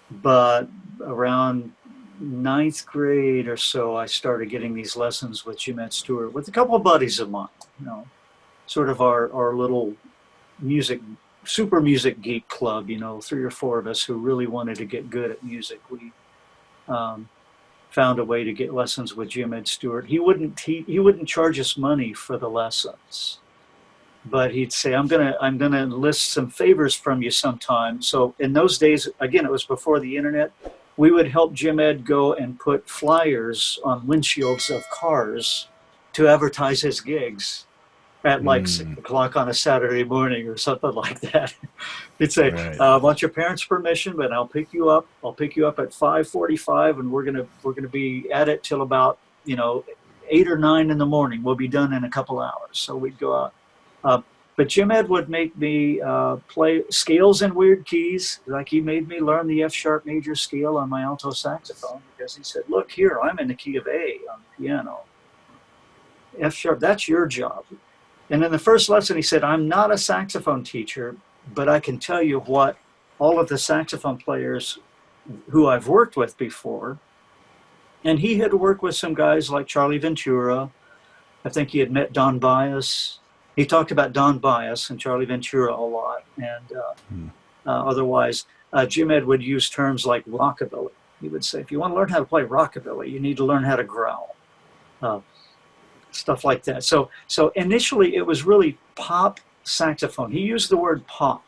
but around ninth grade or so, I started getting these lessons with Jim Ed Stewart with a couple of buddies of mine, sort of our little music, super music geek club, 3 or 4 of us who really wanted to get good at music. Um, found a way to get lessons with Jim Ed Stewart. He wouldn't charge us money for the lessons, but he'd say, I'm gonna enlist some favors from you sometime. So in those days, again, it was before the internet. We would help Jim Ed go and put flyers on windshields of cars to advertise his gigs at like 6 o'clock on a Saturday morning or something like that. He'd say, Right. I want your parents' permission, but I'll pick you up. I'll pick you up at 5:45, and we're gonna be at it till about 8 or 9 in the morning. We'll be done in a couple hours. So we'd go out. But Jim Ed would make me play scales and weird keys. Like he made me learn the F sharp major scale on my alto saxophone because he said, look here, I'm in the key of A on the piano. F sharp, that's your job. And in the first lesson, he said, I'm not a saxophone teacher, but I can tell you what all of the saxophone players who I've worked with before, and he had worked with some guys like Charlie Ventura. I think he had met Don Byas. He talked about Don Byas and Charlie Ventura a lot. And otherwise, Jim Ed would use terms like rockabilly. He would say, if you want to learn how to play rockabilly, you need to learn how to growl. Stuff like that. So initially it was really pop saxophone. He used the word pop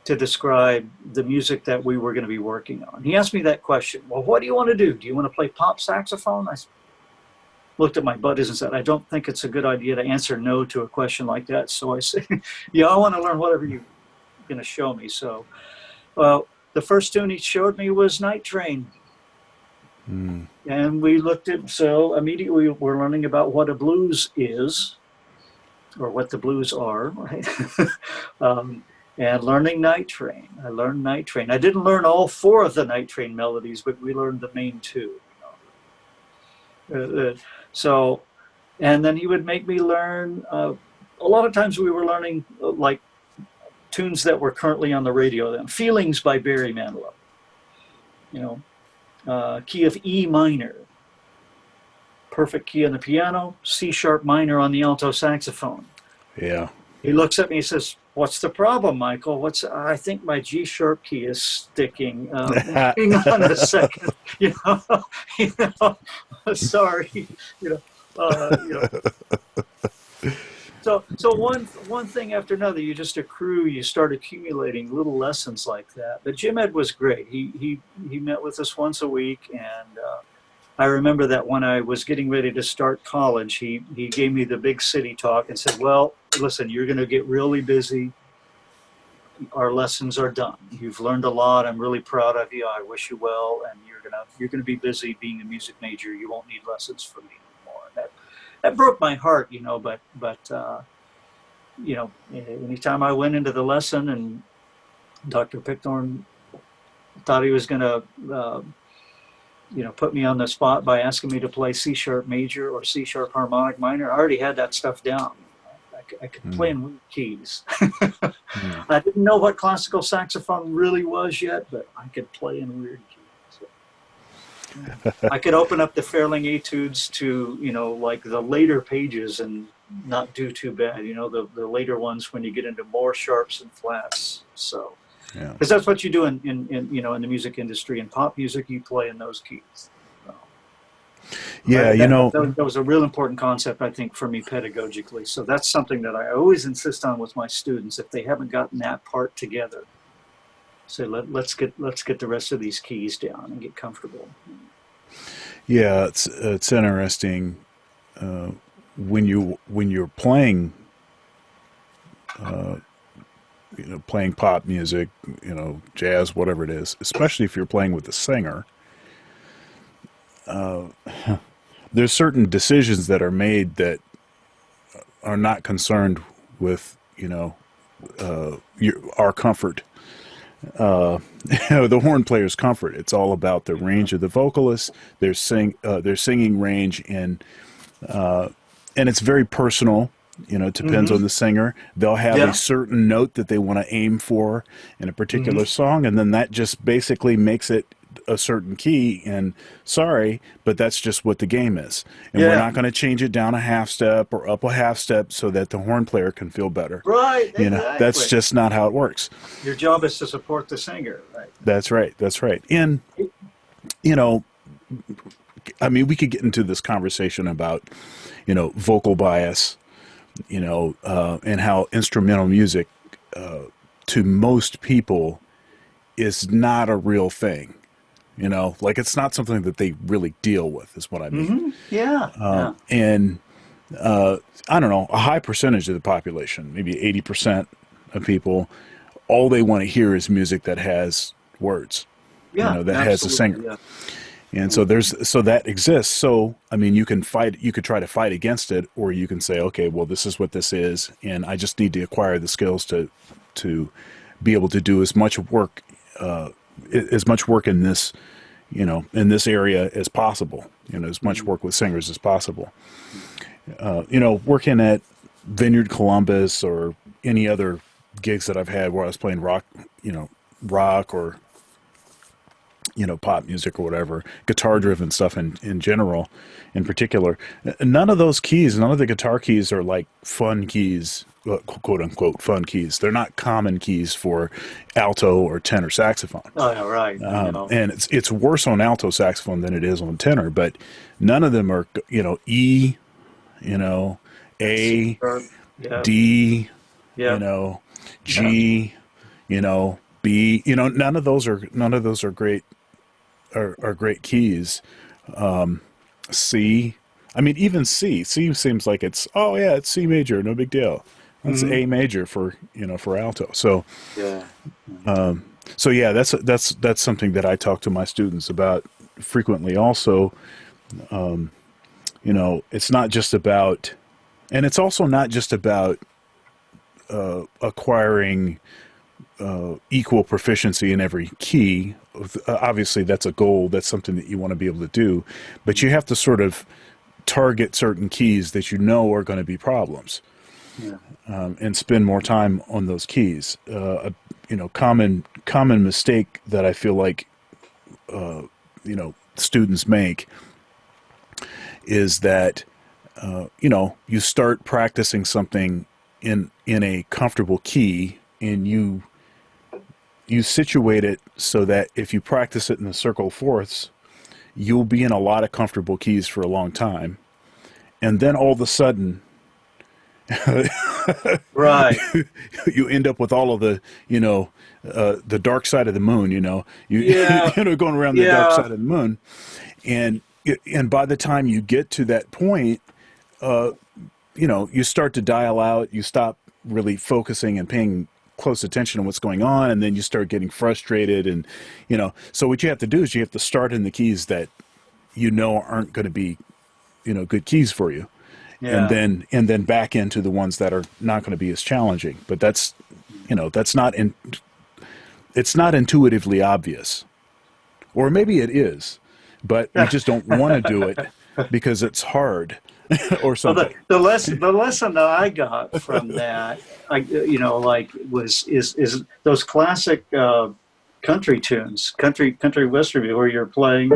to describe the music that we were going to be working on. He asked me that question. Well, what do you want to do? Do you want to play pop saxophone? I looked at my buddies and said, I don't think it's a good idea to answer no to a question like that. So I said, yeah, I want to learn whatever you're going to show me. So the first tune he showed me was Night Train. And we looked at, so immediately we're learning about what a blues is, or what the blues are, right? And learning Night Train. I learned Night Train. I didn't learn all 4 of the Night Train melodies, but we learned the main 2. So, and then he would make me learn, a lot of times we were learning like tunes that were currently on the radio then. Feelings by Barry Manilow. Key of E minor, perfect key on the piano, C sharp minor on the alto saxophone. Yeah. He looks at me and says, what's the problem, Michael? I think my G sharp key is sticking. Hang on a second. Sorry. So one thing after another, you just accrue, you start accumulating little lessons like that. But Jim Ed was great. He met with us once a week, and I remember that when I was getting ready to start college, he gave me the big city talk and said, well, listen, you're going to get really busy. Our lessons are done. You've learned a lot. I'm really proud of you. I wish you well, and you're gonna be busy being a music major. You won't need lessons from me anymore. That broke my heart, but anytime I went into the lesson and Dr. Pickthorn thought he was going to, put me on the spot by asking me to play C sharp major or C sharp harmonic minor, I already had that stuff down. I could play in weird keys. I didn't know what classical saxophone really was yet, but I could play in weird keys. I could open up the Fairling Etudes to, like the later pages and not do too bad. The later ones when you get into more sharps and flats. So, because that's what you do in the music industry. In pop music, you play in those keys. So, that was a real important concept, I think, for me pedagogically. So that's something that I always insist on with my students. If they haven't gotten that part together, say let's get the rest of these keys down and get comfortable. Yeah, it's interesting when you're playing playing pop music, jazz, whatever it is, especially if you're playing with a singer. There's certain decisions that are made that are not concerned with our comfort. The horn player's comfort. It's all about the range of the vocalist, their singing range, and it's very personal. It depends on the singer. They'll have a certain note that they want to aim for in a particular song, and then that just basically makes it a certain key. And sorry, but that's just what the game is. And we're not going to change it down a half step or up a half step so that the horn player can feel better. Right. Exactly. That's just not how it works. Your job is to support the singer, right? That's right. And, I mean, we could get into this conversation about, vocal bias, and how instrumental music, to most people, is not a real thing. Like it's not something that they really deal with, is what I mean. Yeah. Yeah. And I don't know, a high percentage of the population, maybe 80% of people, all they want to hear is music that has words, Yeah. that has a singer. Absolutely. Yeah. And so that exists. So, I mean, you could try to fight against it, or you can say, okay, well, this is what this is, and I just need to acquire the skills to be able to do as much work in this, in this area as possible, as much work with singers as possible. Working at Vineyard Columbus or any other gigs that I've had where I was playing rock or, pop music or whatever, guitar driven stuff in general, in particular, none of the guitar keys are like fun keys, quote unquote fun keys. They're not common keys for alto or tenor saxophone. Oh, yeah, right. And it's worse on alto saxophone than it is on tenor, but none of them are, E, A, Yeah. D, Yeah. G, B, none of those are great, are great keys. C, I mean, even C seems like it's C major, no big deal. That's A major for alto. So, Yeah. so yeah, that's something that I talk to my students about frequently. Also, it's not just about, and it's also not just about acquiring equal proficiency in every key. Obviously, that's a goal. That's something that you want to be able to do, but you have to sort of target certain keys that are going to be problems, Yeah. and spend more time on those keys. Common mistake that I feel like students make is that you start practicing something in a comfortable key, and you situate it so that if you practice it in the circle of fourths, you'll be in a lot of comfortable keys for a long time, and then all of a sudden Right. you end up with all of the dark side of the moon, Yeah. going around the dark Yeah. side of the moon, and by the time you get to that point, you start to dial out, you stop really focusing and paying close attention to what's going on, and then you start getting frustrated, and so what you have to do is you have to start in the keys that aren't going to be good keys for you, Yeah. and then back into the ones that are not going to be as challenging. But that's it's not intuitively obvious, or maybe it is, but we just don't want to do it because it's hard or Well, something. the lesson that I got from that, is those classic country tunes, country western, where you're playing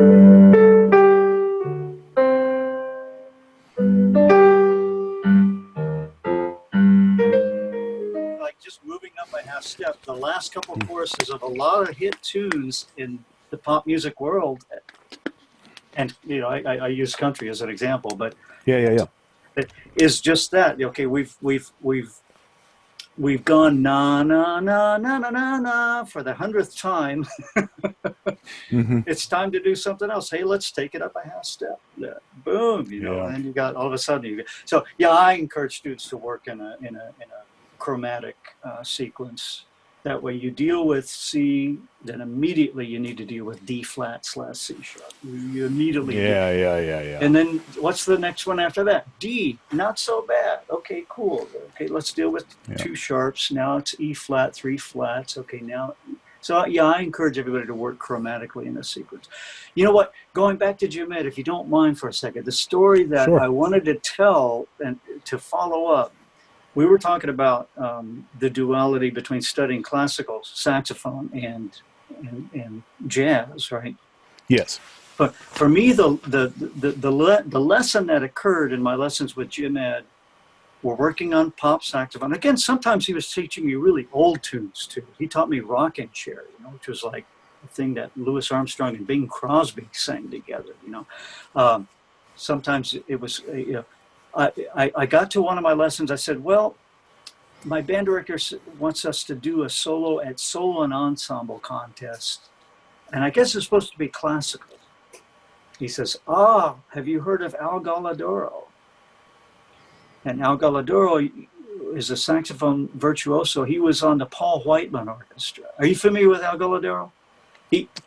like just moving up a half step. The last couple of choruses of a lot of hit tunes in the pop music world, and I use country as an example, but Yeah. it is just that. Okay, we've gone na na na na na na na for the 100th time. Mm-hmm. It's time to do something else. Hey, let's take it up a half step. Yeah. Boom, Yeah. and then you got all of a sudden so yeah, I encourage students to work in a chromatic sequence. That way you deal with C, then immediately you need to deal with D flat / C sharp. You immediately Yeah. And then what's the next one after that? D, not so bad. Okay, cool. Okay, let's deal with two sharps. Now it's E flat, 3 flats. Okay, now. So yeah, I encourage everybody to work chromatically in this sequence. You know what? Going back to Jim Ed, if you don't mind for a second, the story that Sure. I wanted to tell and to follow up, we were talking about the duality between studying classical saxophone and jazz, right? Yes. But for me, the lesson that occurred in my lessons with Jim Ed were working on pop saxophone. Again, sometimes he was teaching me really old tunes too. He taught me Rockin' Chair, which was like thing that Louis Armstrong and Bing Crosby sang together. Sometimes it was, I got to one of my lessons. I said, well, my band director wants us to do a solo at solo and ensemble contest. And I guess it's supposed to be classical. He says, have you heard of Al Galladoro? And Al Galladoro is a saxophone virtuoso. He was on the Paul Whiteman Orchestra. Are you familiar with Al Galladoro?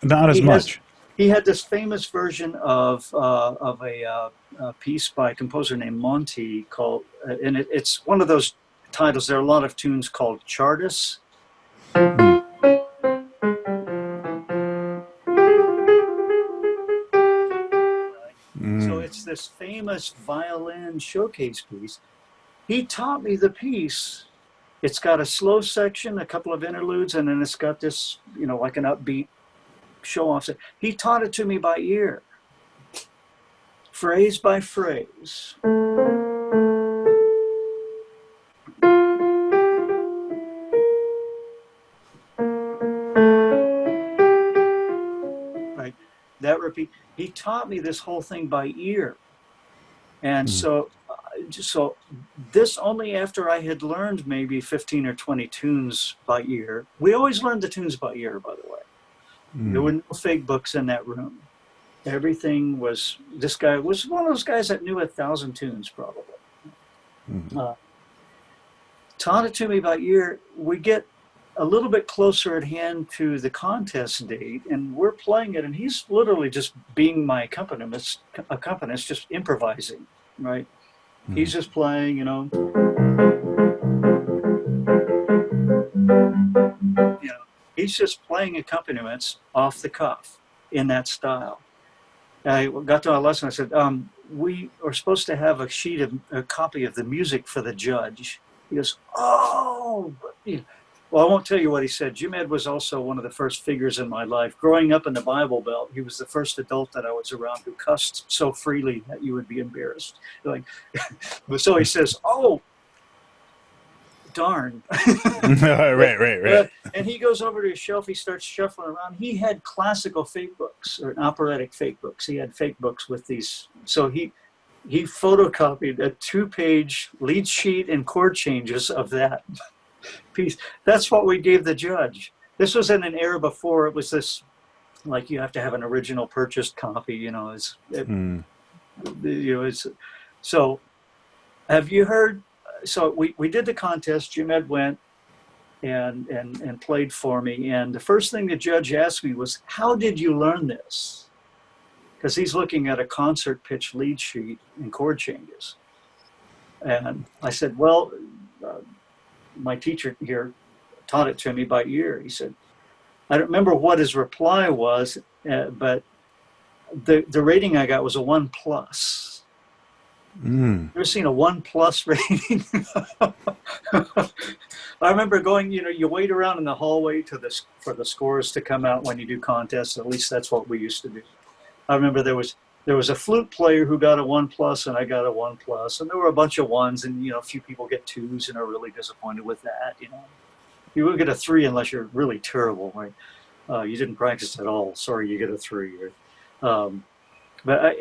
Not as much. He had this famous version of a piece by a composer named Monti called, and it's one of those titles. There are a lot of tunes called Chardas. So it's this famous violin showcase piece. He taught me the piece. It's got a slow section, a couple of interludes, and then it's got this, like an upbeat show off. He taught it to me by ear, phrase by phrase. Right, that repeat. He taught me this whole thing by ear, and so this only after I had learned maybe 15 or 20 tunes by ear. We always learned the tunes by ear, by the way. There were no fake books in that room. Everything was, this guy was one of those guys that knew 1,000 tunes probably. Taught it to me by ear. We get a little bit closer at hand to the contest date, and we're playing it, and he's literally just being my accompanist, just improvising, right? He's just playing, he's just playing accompaniments off the cuff in that style. I got to our lesson. I said, we are supposed to have a copy of the music for the judge. He goes, oh, well, I won't tell you what he said. Jim Ed was also one of the first figures in my life. Growing up in the Bible Belt, he was the first adult that I was around who cussed so freely that you would be embarrassed. So he says, oh, darn. Right. And he goes over to his shelf. He starts shuffling around. He had classical fake books or operatic fake books. He had fake books with these. So he photocopied a 2-page lead sheet and chord changes of that piece. That's what we gave the judge. This was in an era before it was this, like, you have to have an original purchased copy. So have you heard? So we did the contest. Jim Ed went and played for me. And the first thing the judge asked me was, how did you learn this? Because he's looking at a concert pitch lead sheet and chord changes. And I said, well, my teacher here taught it to me by ear. He said, I don't remember what his reply was, but the rating I got was a 1+. Ever seen a 1+ rating? I remember going, you wait around in the hallway for the scores to come out when you do contests. At least that's what we used to do. I remember there was a flute player who got a 1+ and I got a 1+, and there were a bunch of 1s, and a few people get 2s and are really disappointed with that. You won't get a 3 unless you're really terrible, right? You didn't practice at all. Sorry, you get a 3. But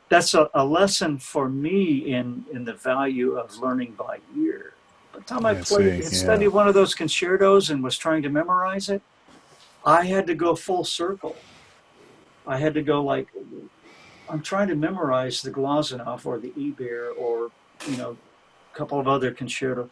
that's a lesson for me in the value of learning by ear. By the time I played and studied one of those concertos and was trying to memorize it, I had to go full circle. I had to go like, I'm trying to memorize the Glazunov or the Eber or, a couple of other concertos.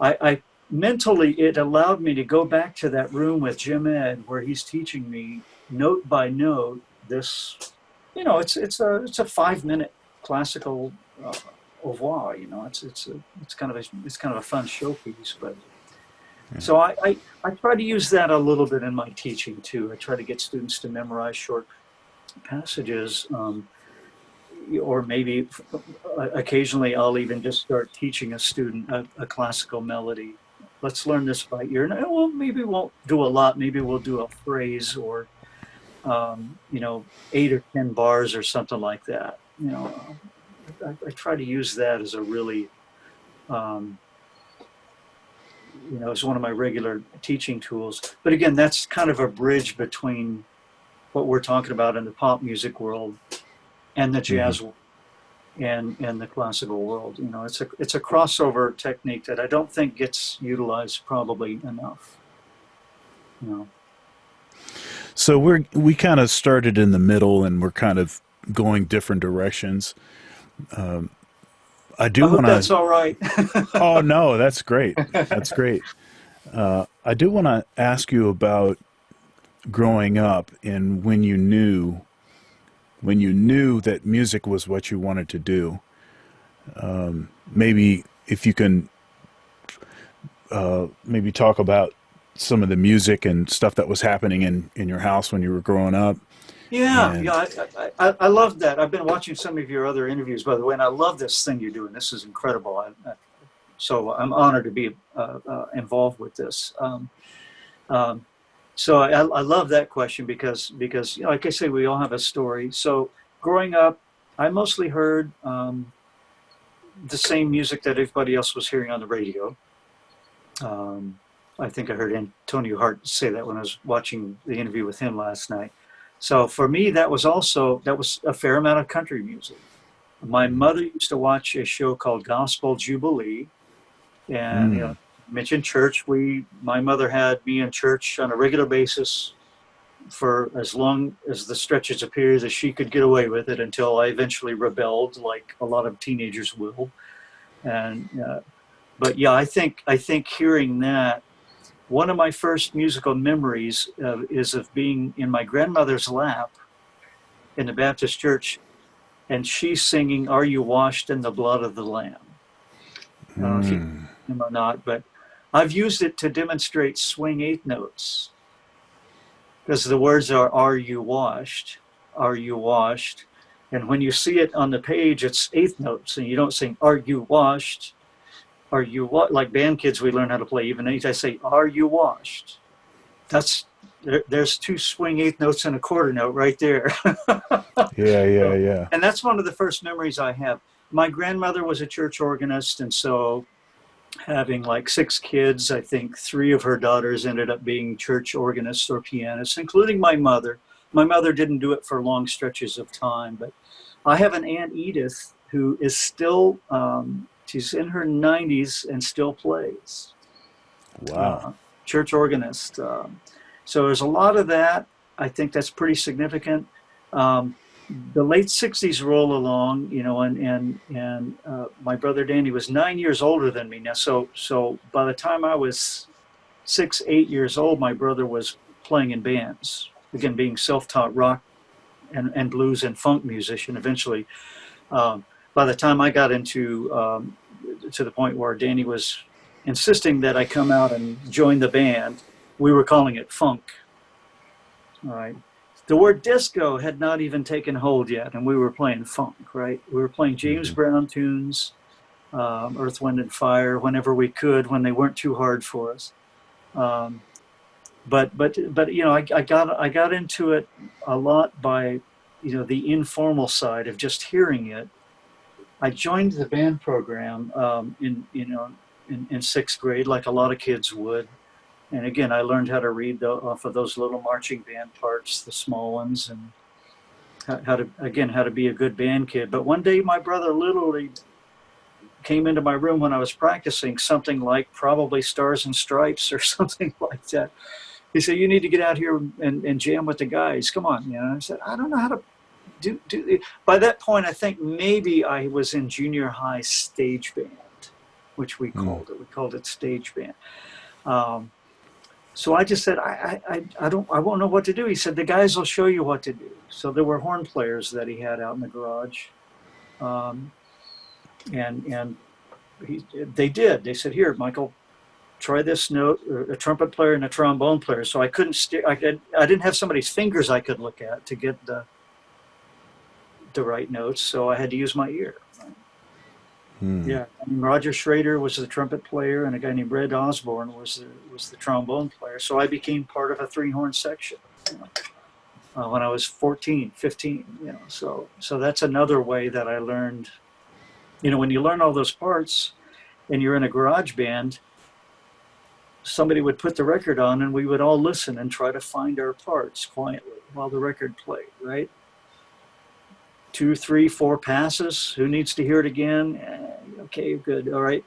I mentally, it allowed me to go back to that room with Jim Ed where he's teaching me note by note this, it's a 5-minute classical au revoir. It's kind of a fun showpiece, but. So I try to use that a little bit in my teaching too. I try to get students to memorize short passages, or maybe occasionally I'll even just start teaching a student a classical melody. Let's learn this by ear. And maybe we won't do a lot. Maybe we'll do a phrase or 8 or 10 bars or something like that. I try to use that as a really is one of my regular teaching tools. But again, that's kind of a bridge between what we're talking about in the pop music world and the Hmm. jazz world and the classical world. It's a crossover technique that I don't think gets utilized probably enough. You know. So we kind of started in the middle, and we're kind of going different directions. I I do hope want to. that's all right. Oh no, that's great. That's great. I do want to ask you about growing up and when you knew that music was what you wanted to do. Maybe if you can maybe talk about some of the music and stuff that was happening in your house when you were growing up. Yeah, And yeah, I love that. I've been watching some of your other interviews, by the way, and I love this thing you're doing. This is incredible. So I'm honored to be involved with this. Um, so I love that question because like I say, we all have a story. So growing up, I mostly heard the same music that everybody else was hearing on the radio. Um, I think I heard Antonio Hart say that when I was watching the interview with him last night. So for me, that was a fair amount of country music. My mother used to watch a show called Gospel Jubilee, and mm, mentioned church. My mother had me in church on a regular basis for as long as the stretches of period that she could get away with it until I eventually rebelled, like a lot of teenagers will. And but yeah, I think hearing that, one of my first musical memories is of being in my grandmother's lap in the Baptist church, and she's singing "Are You Washed in the Blood of the Lamb." I don't know if you mm, know him or not, but I've used it to demonstrate swing eighth notes because the words "Are you washed? Are you washed?" And when you see it on the page, it's eighth notes, and you don't sing "Are you washed?" Are you what? Like band kids, we learn how to play even eight. I say "Are you washed?" That's there's two swing eighth notes and a quarter note right there. yeah, yeah, So, yeah. and that's one of the first memories I have. My grandmother was a church organist, and so having like six kids, I think three of her daughters ended up being church organists or pianists, including my mother. My mother didn't do it for long stretches of time, but I have an Aunt Edith who is still, she's in her 90s and still plays, Wow. uh, church organist. So there's a lot of that. I think that's pretty significant. Um, the late 60s roll along, and my brother Danny was 9 years older than me now. So by the time I was 6, 8 years old, my brother was playing in bands, again, being self-taught rock and blues and funk musician eventually. Um, by the time I got to the point where Danny was insisting that I come out and join the band, we were calling it funk. All right. The word disco had not even taken hold yet, and we were playing funk, right? We were playing James Hmm. Brown tunes, Earth, Wind, and Fire whenever we could, when they weren't too hard for us. Um, but I got into it a lot by the informal side of just hearing it. I joined the band program in sixth grade, like a lot of kids would. And again, I learned how to read off of those little marching band parts, the small ones, and how to be a good band kid. But one day, my brother literally came into my room when I was practicing something like probably Stars and Stripes or something like that. He said, "You need to get out here and jam with the guys. Come on." I said, "I don't know how to do." By that point, I think maybe I was in junior high stage band, which we Mm. called it. We called it stage band. Um, So I just said, I won't know what to do. He said, the guys will show you what to do. So there were horn players that he had out in the garage. Um, and they did. They said, here, Michael, try this note, a trumpet player and a trombone player. So I couldn't I didn't have somebody's fingers I could look at to get the right notes. So I had to use my ear. Mm. Yeah. And Roger Schrader was the trumpet player, and a guy named Red Osborne was the trombone player. So I became part of a three horn section. You know. When I was 14, 15, so that's another way that I learned, when you learn all those parts and you're in a garage band, somebody would put the record on and we would all listen and try to find our parts quietly while the record played, right? 2, 3, 4 passes. Who needs to hear it again? Okay, good. All right.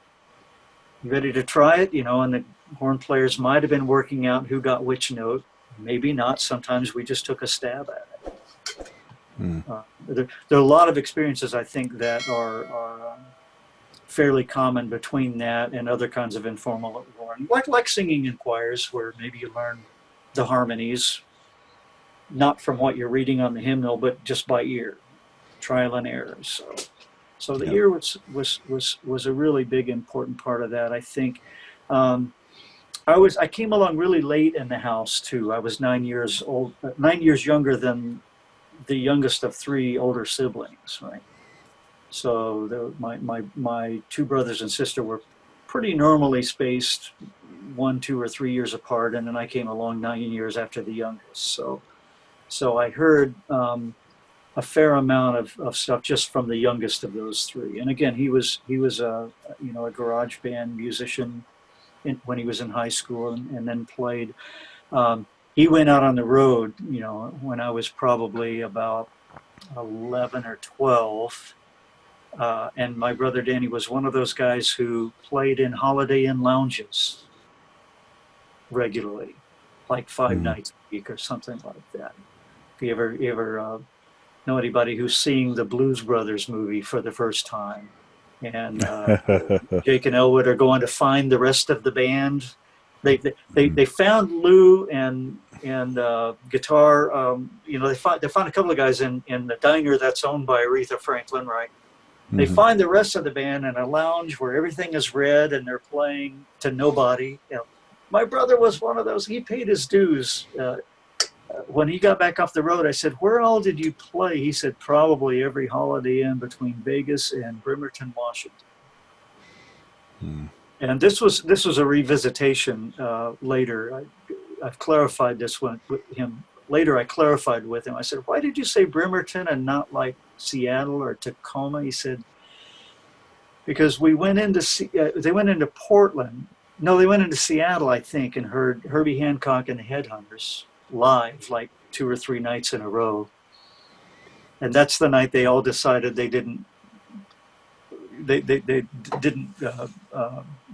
You ready to try it? And the horn players might have been working out who got which note. Maybe not. Sometimes we just took a stab at it. There are a lot of experiences, I think, that are fairly common between that and other kinds of informal horn, like singing in choirs, where maybe you learn the harmonies, not from what you're reading on the hymnal, but just by ear, trial and error. So the ear was a really big, important part of that, I think. I came along really late in the house too. I was 9 years old, 9 years younger than the youngest of 3 older siblings, right? So my 2 brothers and sister were pretty normally spaced, 1, 2, or 3 years apart, and then I came along 9 years after the youngest. So I heard a fair amount of stuff just from the youngest of those 3. And again, he was a garage band musician when he was in high school, and then played. He went out on the road, when I was probably about 11 or 12. And my brother Danny was one of those guys who played in Holiday Inn lounges regularly, like 5 nights a week or something like that. If you ever know anybody who's seeing the Blues Brothers movie for the first time, and Jake and Elwood are going to find the rest of the band. They found Lou and guitar. They found a couple of guys in the diner that's owned by Aretha Franklin, right? They find the rest of the band in a lounge where everything is red and they're playing to nobody. My brother was one of those. He paid his dues. When he got back off the road, I said, "Where all did you play?" He said, "Probably every Holiday Inn between Vegas and Bremerton, Washington." And this was a revisitation later. I've clarified this with him. Later, I clarified with him. I said, "Why did you say Bremerton and not like Seattle or Tacoma?" He said, "Because we went they went into Portland. No, they went into Seattle, I think, and heard Herbie Hancock and the Headhunters live like 2 or 3 nights in a row. And that's the night they all decided they didn't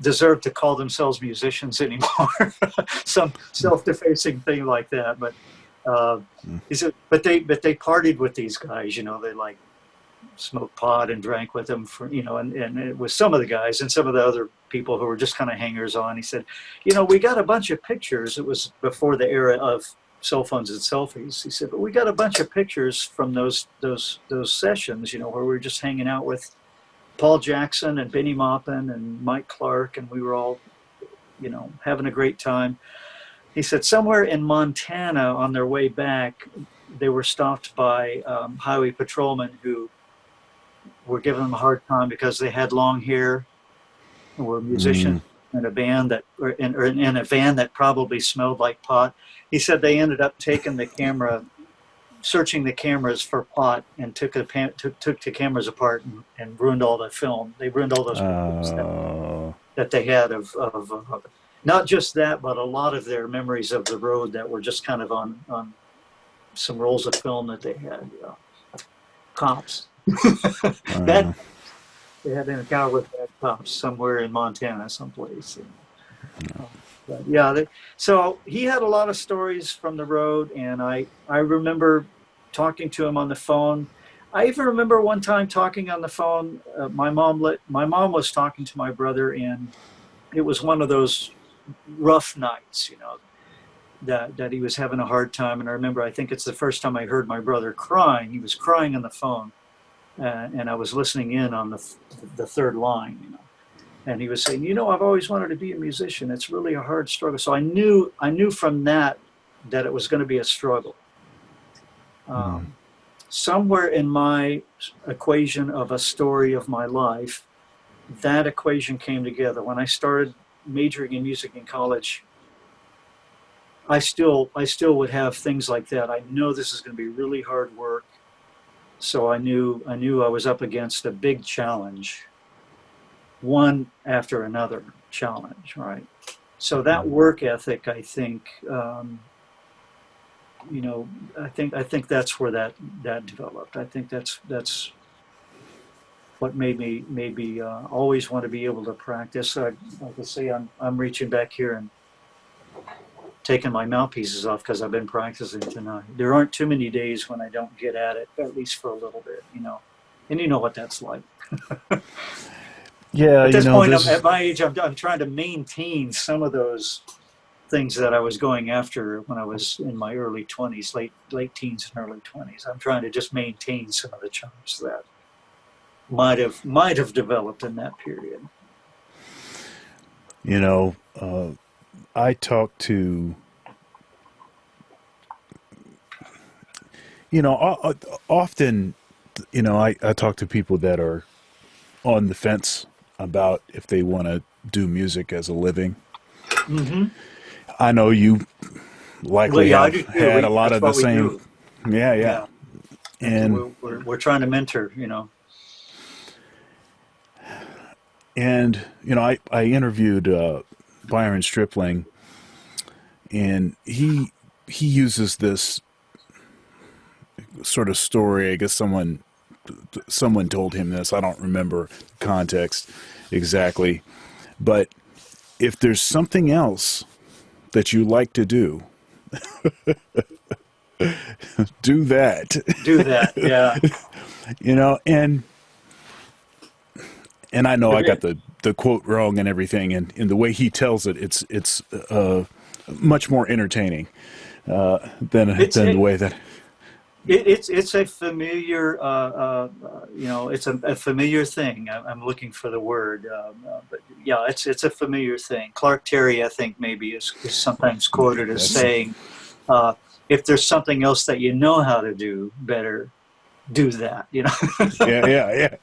deserve to call themselves musicians anymore." Some self-defacing thing like that. But he said, but they partied with these guys. They like smoked pot and drank with them and it was some of the guys and some of the other people who were just kind of hangers on. He said, "We got a bunch of pictures." It was before the era of cell phones and selfies. He said, "But we got a bunch of pictures from those sessions, where we were just hanging out with Paul Jackson and Benny Maupin and Mike Clark, and we were all, having a great time." He said somewhere in Montana on their way back, they were stopped by highway patrolmen who were giving them a hard time because they had long hair and were musicians in a band or in a van that probably smelled like pot. He said they ended up taking the camera, searching the cameras for pot, and took the cameras apart and ruined all the film. They ruined all those pictures that they had of not just that, but a lot of their memories of the road that were just kind of on some rolls of film that they had. Cops. That they had an encounter with bad cops somewhere in Montana, someplace. But yeah, so he had a lot of stories from the road, and I remember talking to him on the phone. I even remember one time talking on the phone. My mom was talking to my brother, and it was one of those rough nights, that he was having a hard time. And I remember, I think it's the first time I heard my brother crying. He was crying on the phone, and I was listening in on the third line, And he was saying, "I've always wanted to be a musician. It's really a hard struggle." So I knew from that it was going to be a struggle. Somewhere in my equation of a story of my life, that equation came together. When I started majoring in music in college, I still would have things like that. I know this is going to be really hard work. So I knew I was up against a big challenge, one after another challenge, right? So that work ethic, I think, I think that's where that developed. I think that's what made me maybe always want to be able to practice. Like I say, I'm reaching back here and taking my mouthpieces off because I've been practicing tonight. There aren't too many days when I don't get at it, at least for a little bit, and you know what that's like. Yeah, At you this know, point, this at my age, I'm trying to maintain some of those things that I was going after when I was in my early 20s, late teens and early 20s. I'm trying to just maintain some of the chops that might have developed in that period. you know, I talk to, often, I talk to people that are on the fence about if they want to do music as a living. Hmm. I know you Well, likely yeah, I have do too. had a lot That's of the what we same. do. Yeah, yeah. Yeah, And we're trying to mentor. I interviewed Byron Stripling, and he uses this sort of story. I guess someone told him this. I don't remember the context exactly, but if there's something else that you like to do, do that. Do that. Yeah. And I know I got It- the quote wrong and everything, and in the way he tells it, it's much more entertaining It's than the it, way that. it's a familiar it's a familiar thing. I'm looking for the word, but yeah, it's a familiar thing. Clark Terry, I think, maybe is sometimes quoted as That's saying, uh, "If there's something else that you know how to do better, do that." yeah, yeah, yeah.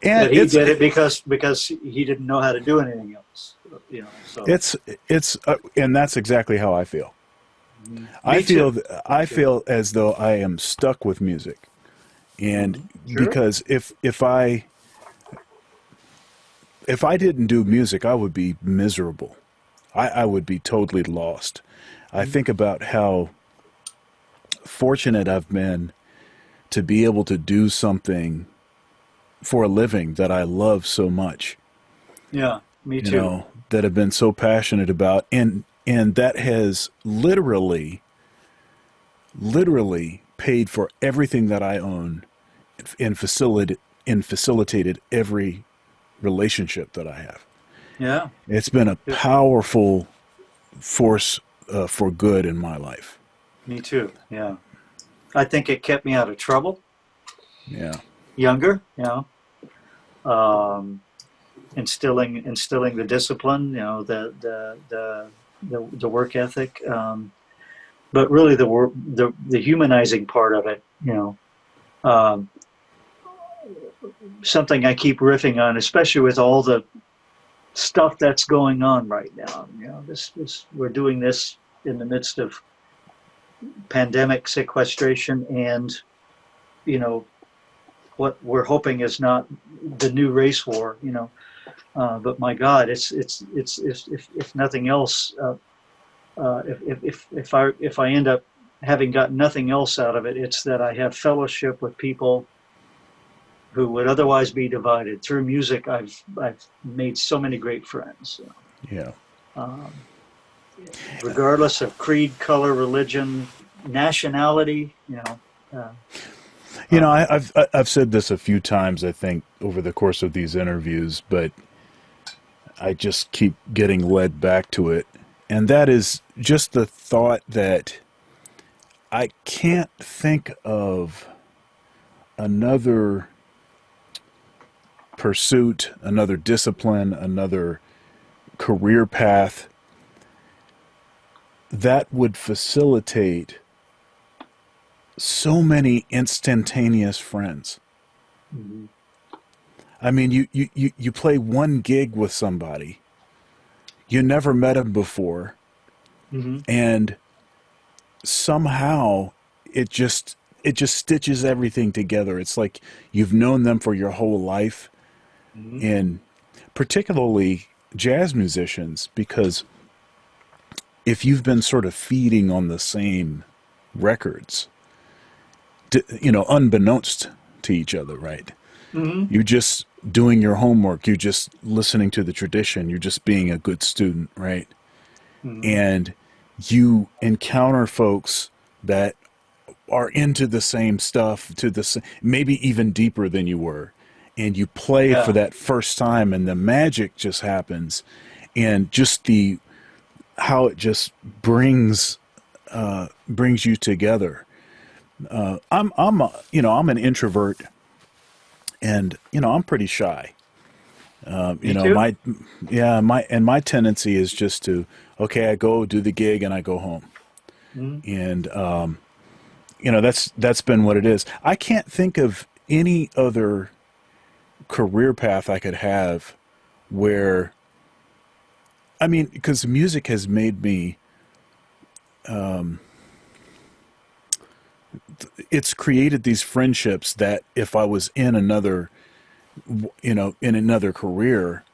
And That he did it because he didn't know how to do anything else. So and that's exactly how I feel. I me too. feel Me I too. feel as though I am stuck with music, and Sure. because if I didn't do music, I would be miserable. I would be totally lost. I think about how fortunate I've been to be able to do something for a living that I love so much, Yeah, me too. that I've been so passionate about, and that has literally paid for everything that I own and facilitated every relationship that I have. Yeah. It's been a Yeah. powerful force for good in my life. Me too. Yeah. I think it kept me out of trouble Yeah. younger, um, instilling the discipline, the work ethic, but really the humanizing part of it, um, something I keep riffing on, especially with all the stuff that's going on right now. This we're doing this in the midst of pandemic sequestration and you know what we're hoping is not the new race war, but my God, it's if nothing else, if I end up having got nothing else out of it, it's that I have fellowship with people who would otherwise be divided. Through music, I've made so many great friends, Yeah. um, regardless of creed, color, religion, nationality. Uh, um, I've said this a few times, I think, over the course of these interviews, but I just keep getting led back to it. And that is just the thought that I can't think of another pursuit, another discipline, another career path that would facilitate so many instantaneous friends. mhm, I mean, you play one gig with somebody, you never met him before, mhm, and somehow it just stitches everything together. It's like you've known them for your whole life, mhm. and particularly jazz musicians, because if you've been sort of feeding on the same records, unbeknownst to each other, right? Hmm. You're just doing your homework. You're just listening to the tradition. You're just being a good student, right? Hmm. And you encounter folks that are into the same stuff, maybe even deeper than you were, and you play for Yeah. that first time, and the magic just happens, and just the how it just brings you together. I'm an introvert, and I'm pretty shy. Me too. My tendency is just to, okay, I go do the gig and I go home, Hmm. and that's been what it is. I can't think of any other career path I could have where, I mean, because music has made me, it's created these friendships that if I was in another career,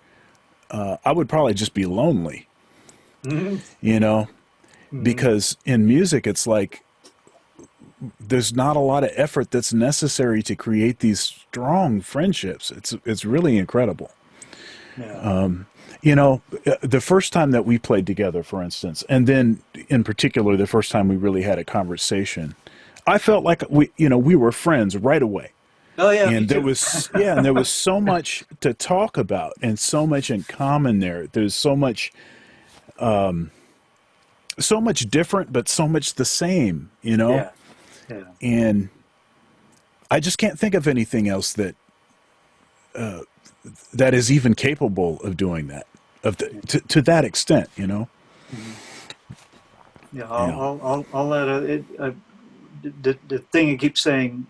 I would probably just be lonely, Hmm. you know, Hmm. because in music, it's like there's not a lot of effort that's necessary to create these strong friendships. It's really incredible. Yeah. The first time that we played together, for instance, and then in particular, the first time we really had a conversation, I felt like we were friends right away. Oh yeah, me And there too. was, yeah, and there was so much to talk about and so much in common there. There's so much different, but so much the same, Yeah. Yeah. and I just can't think of anything else that is even capable of doing that, to that extent. Mhm. Yeah, Yeah. I'll let the thing I keep saying,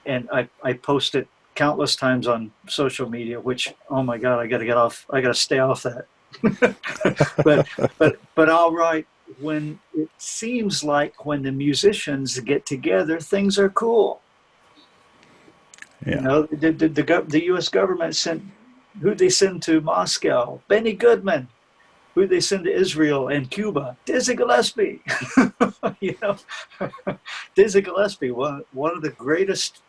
and I post it countless times on social media. Which, oh my God, I got to get off. I got to stay off that. But I'll write when it seems like when the musicians get together, things are cool. You Yeah. know, the U.S. government sent who they send to Moscow, Benny Goodman. Who they send to Israel and Cuba, Dizzy Gillespie. you know, Dizzy Gillespie, one of the greatest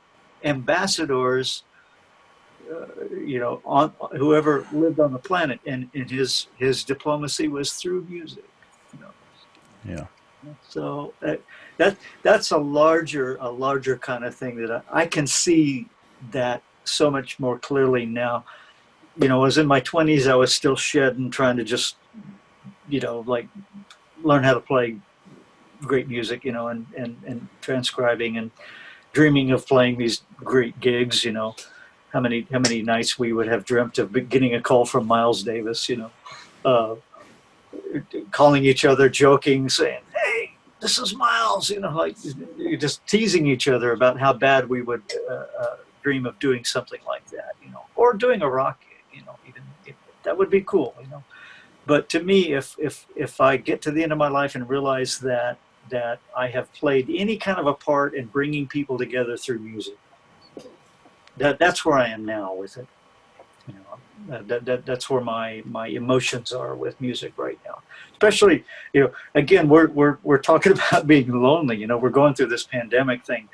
ambassadors, on whoever lived on the planet, and his diplomacy was through music. You know, Yeah. so that's a larger kind of thing that I can see that so much more clearly now. I was in my 20s. I was still shedding, trying to just like learn how to play great music, and transcribing and dreaming of playing these great gigs. How many nights we would have dreamt of getting a call from Miles Davis, uh, calling each other, joking, saying, "Hey, this is Miles," like just teasing each other about how bad we would dream of doing something like that, or doing a rock gig, even if that would be cool. But to me, if I get to the end of my life and realize that I have played any kind of a part in bringing people together through music, that's where I am now with it. That's where my emotions are with music right now. Especially, again, we're talking about being lonely. We're going through this pandemic thing.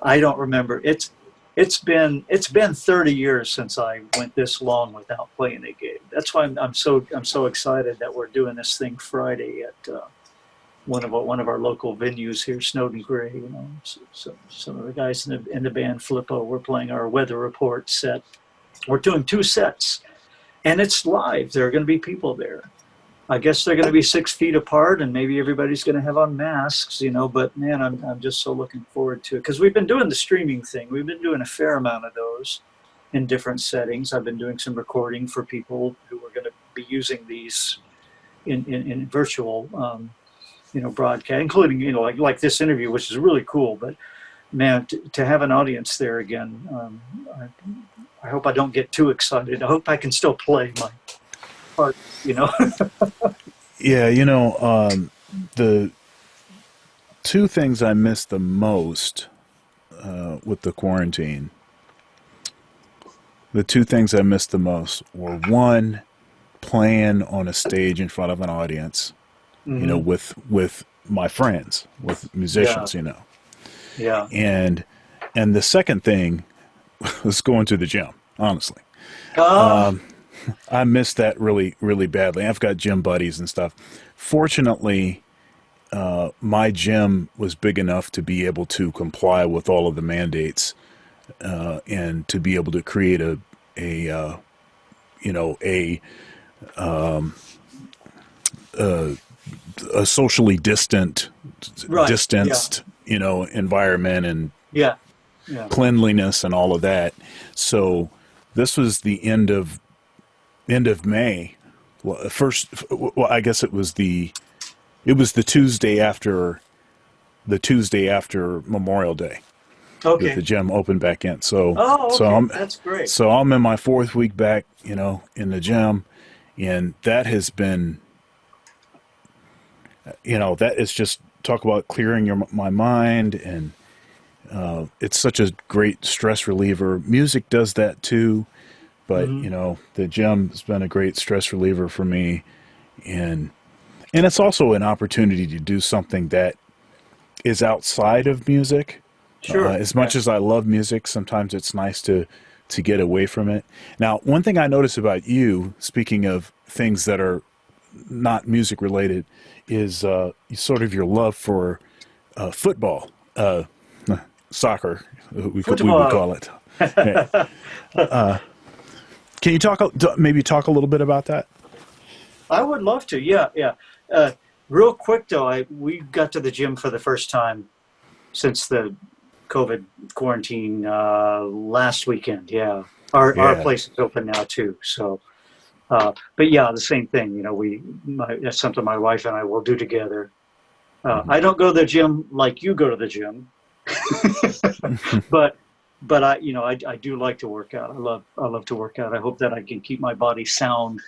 I don't remember. It's been 30 years since I went this long without playing a gig. That's why I'm so excited that we're doing this thing Friday at one of our local venues here, Snowden Gray. So some of the guys in the band Flippo, we're playing our weather report set. We're doing two sets, and it's live. There are going to be people there. I guess they're going to be 6 feet apart, and maybe everybody's going to have on masks, But man, I'm just so looking forward to it because we've been doing the streaming thing. We've been doing a fair amount of those in different settings. I've been doing some recording for people who are going to be using these in virtual, broadcast, including like this interview, which is really cool. But man, to have an audience there again, I hope I don't get too excited. I hope I can still play my part. You know. Yeah. The two things I miss the most with the quarantine, the two things I missed the most were, one, playing on a stage in front of an audience, Hmm. with my friends, with Yeah. musicians, Yeah. and the second thing was going to the gym. Honestly, Ah, I missed that really, really badly. I've got gym buddies and stuff. Fortunately, my gym was big enough to be able to comply with all of the mandates, and to be able to create a you know a socially right. Yeah. distanced environment and Yeah. Yeah. cleanliness and all of that. So this was the end of May. Well, I guess it was the Tuesday after Memorial Day that the Okay. gym opened back in. So Oh, so okay. I'm That's great. so I'm in my fourth week back, in the gym, and that has been, that is just talk about clearing my mind, and it's such a great stress reliever. Music does that too, but Hmm. the gym has been a great stress reliever for me, and it's also an opportunity to do something that is outside of music. Sure. As Yeah. much as I love music, sometimes it's nice to get away from it. Now, one thing I notice about you, speaking of things that are not music related, is sort of your love for football, soccer, we would Football. call it. Can you maybe talk a little bit about that? I would love to. Yeah. Yeah. Uh, Real quick though, we got to the gym for the first time since the COVID quarantine last weekend. Yeah. Our Yeah. place is open now too. So, but yeah, the same thing. That's something my wife and I will do together. I don't go to the gym like you go to the gym, but I do like to work out. I love to work out. I hope that I can keep my body sound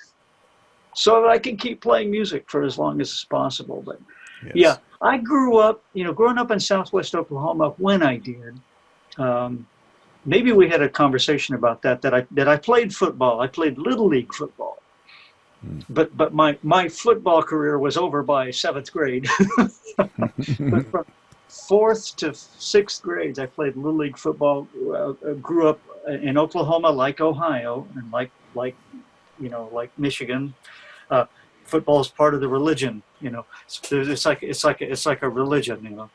so that I can keep playing music for as long as possible. But yeah, Yes. I grew up, growing up in Southwest Oklahoma when I did. Um, Maybe we had a conversation about that I played football. I played little league football, but my football career was over by seventh grade. But from fourth to sixth grades, I played little league football. Grew up in Oklahoma, like Ohio, and like Michigan. Uh, Football is part of the religion. It's like a religion.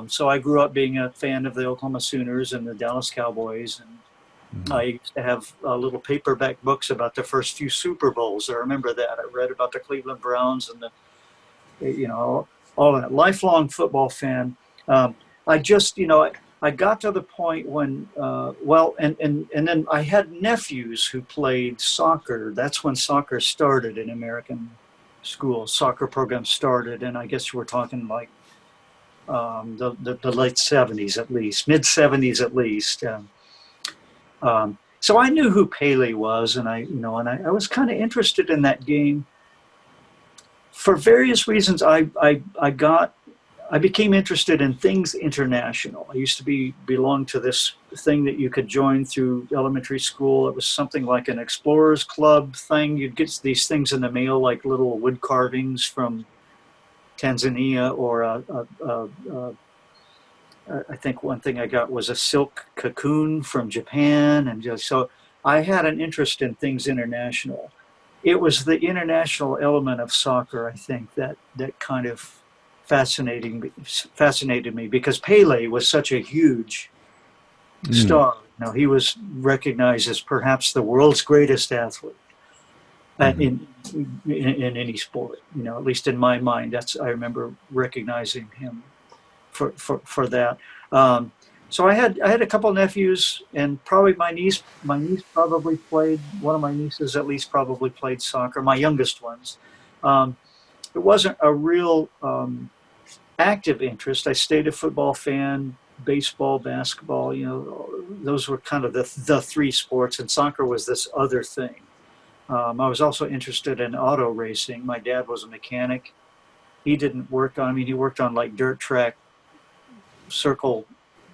So I grew up being a fan of the Oklahoma Sooners and the Dallas Cowboys, and I used to have little paperback books about the first few Super Bowls. I remember that. I read about the Cleveland Browns and all that. Lifelong football fan. I just, I got to the point when, and then I had nephews who played soccer. That's when soccer started in American schools. Soccer program started, and I guess we're talking like the late '70s at least, mid '70s at least. So I knew who Pele was, and I was kind of interested in that game for various reasons. I became interested in things international. I used to belong to this thing that you could join through elementary school. It was something like an explorers club thing. You'd get these things in the mail, like little wood carvings from Tanzania, or I think one thing I got was a silk cocoon from Japan, and so I had an interest in things international. It was the international element of soccer, I think, that kind of fascinated me, because Pele was such a huge Mm. star. He was recognized as perhaps the world's greatest athlete Hmm. in any sport. At least in my mind, I remember recognizing him for that. Um, so I had a couple of nephews, and probably my niece probably played, one of my nieces at least probably played soccer. My youngest ones. Um, it wasn't a real active interest. I stayed a football fan, baseball, basketball. Those were kind of the three sports, and soccer was this other thing. I was also interested in auto racing. My dad was a mechanic. He didn't work on. I mean, he worked on like dirt track circle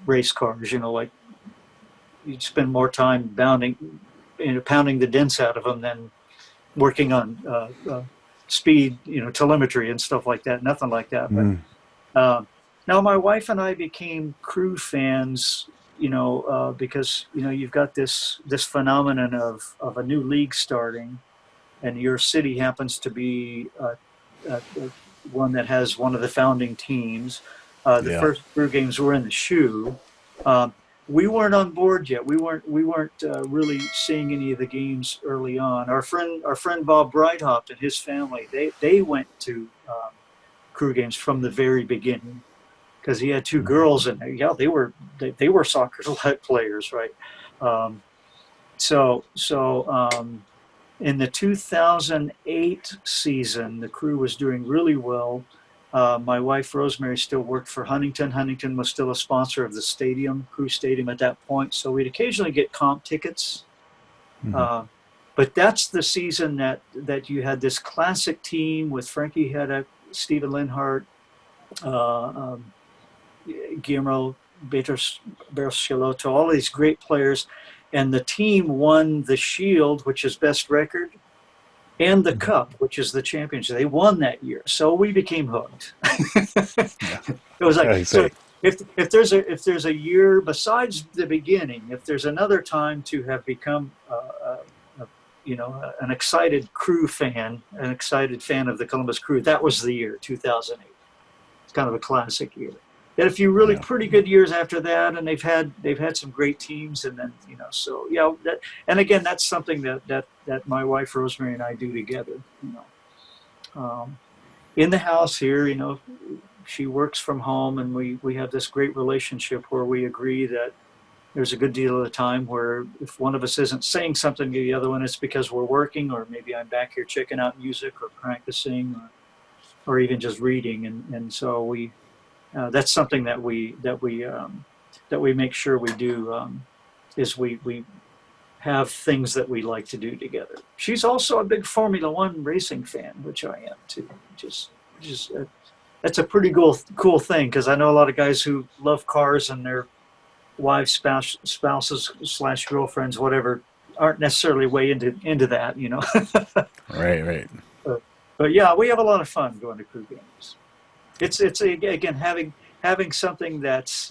race cars. Like you'd spend more time pounding the dents out of them than working on speed, telemetry and stuff like that. Nothing like that. But now my wife and I became crew fans, because you've got this phenomenon of a new league starting, and your city happens to be one that has one of the founding teams. The Yeah. first crew games were in the shoe. Um, we weren't on board yet. We weren't really seeing any of the games early on. Our friend Bob Breithaupt and his family, they went to crew games from the very beginning because he had two girls, and yeah, they were soccer players, right? Um, so in the 2008 season, the crew was doing really well. My wife Rosemary still worked for Huntington. Huntington was still a sponsor of the stadium, Crew Stadium at that point. So we'd occasionally get comp tickets. Mm-hmm. Uh, but that's the season that you had this classic team with Frankie Hedda, Stephen Linhart, uh, um, Guillermo Berschelotto, all these great players. And the team won the Shield, which is best record, and the Cup, which is the championship. They won that year, so we became hooked. Yeah. It was like, I so say. if there's a year besides the beginning, if there's another time to have become an excited crew fan, an excited fan of the Columbus Crew, that was the year 2008. It's kind of a classic year. They had a few really Yeah. pretty good years after that, and they've had some great teams, and then so yeah. And again, that's something that my wife Rosemary and I do together. In the house here, she works from home, and we have this great relationship where we agree that there's a good deal of the time where if one of us isn't saying something to the other one, it's because we're working, or maybe I'm back here checking out music or practicing, or even just reading, and so that's something that we make sure we do, is we have things that we like to do together. She's also a big Formula One racing fan, which I am too. Just That's a pretty cool thing because I know a lot of guys who love cars and their wives, spouses slash girlfriends, whatever, aren't necessarily way into that. Right. Right. But yeah, we have a lot of fun going to crew games. It's again having something that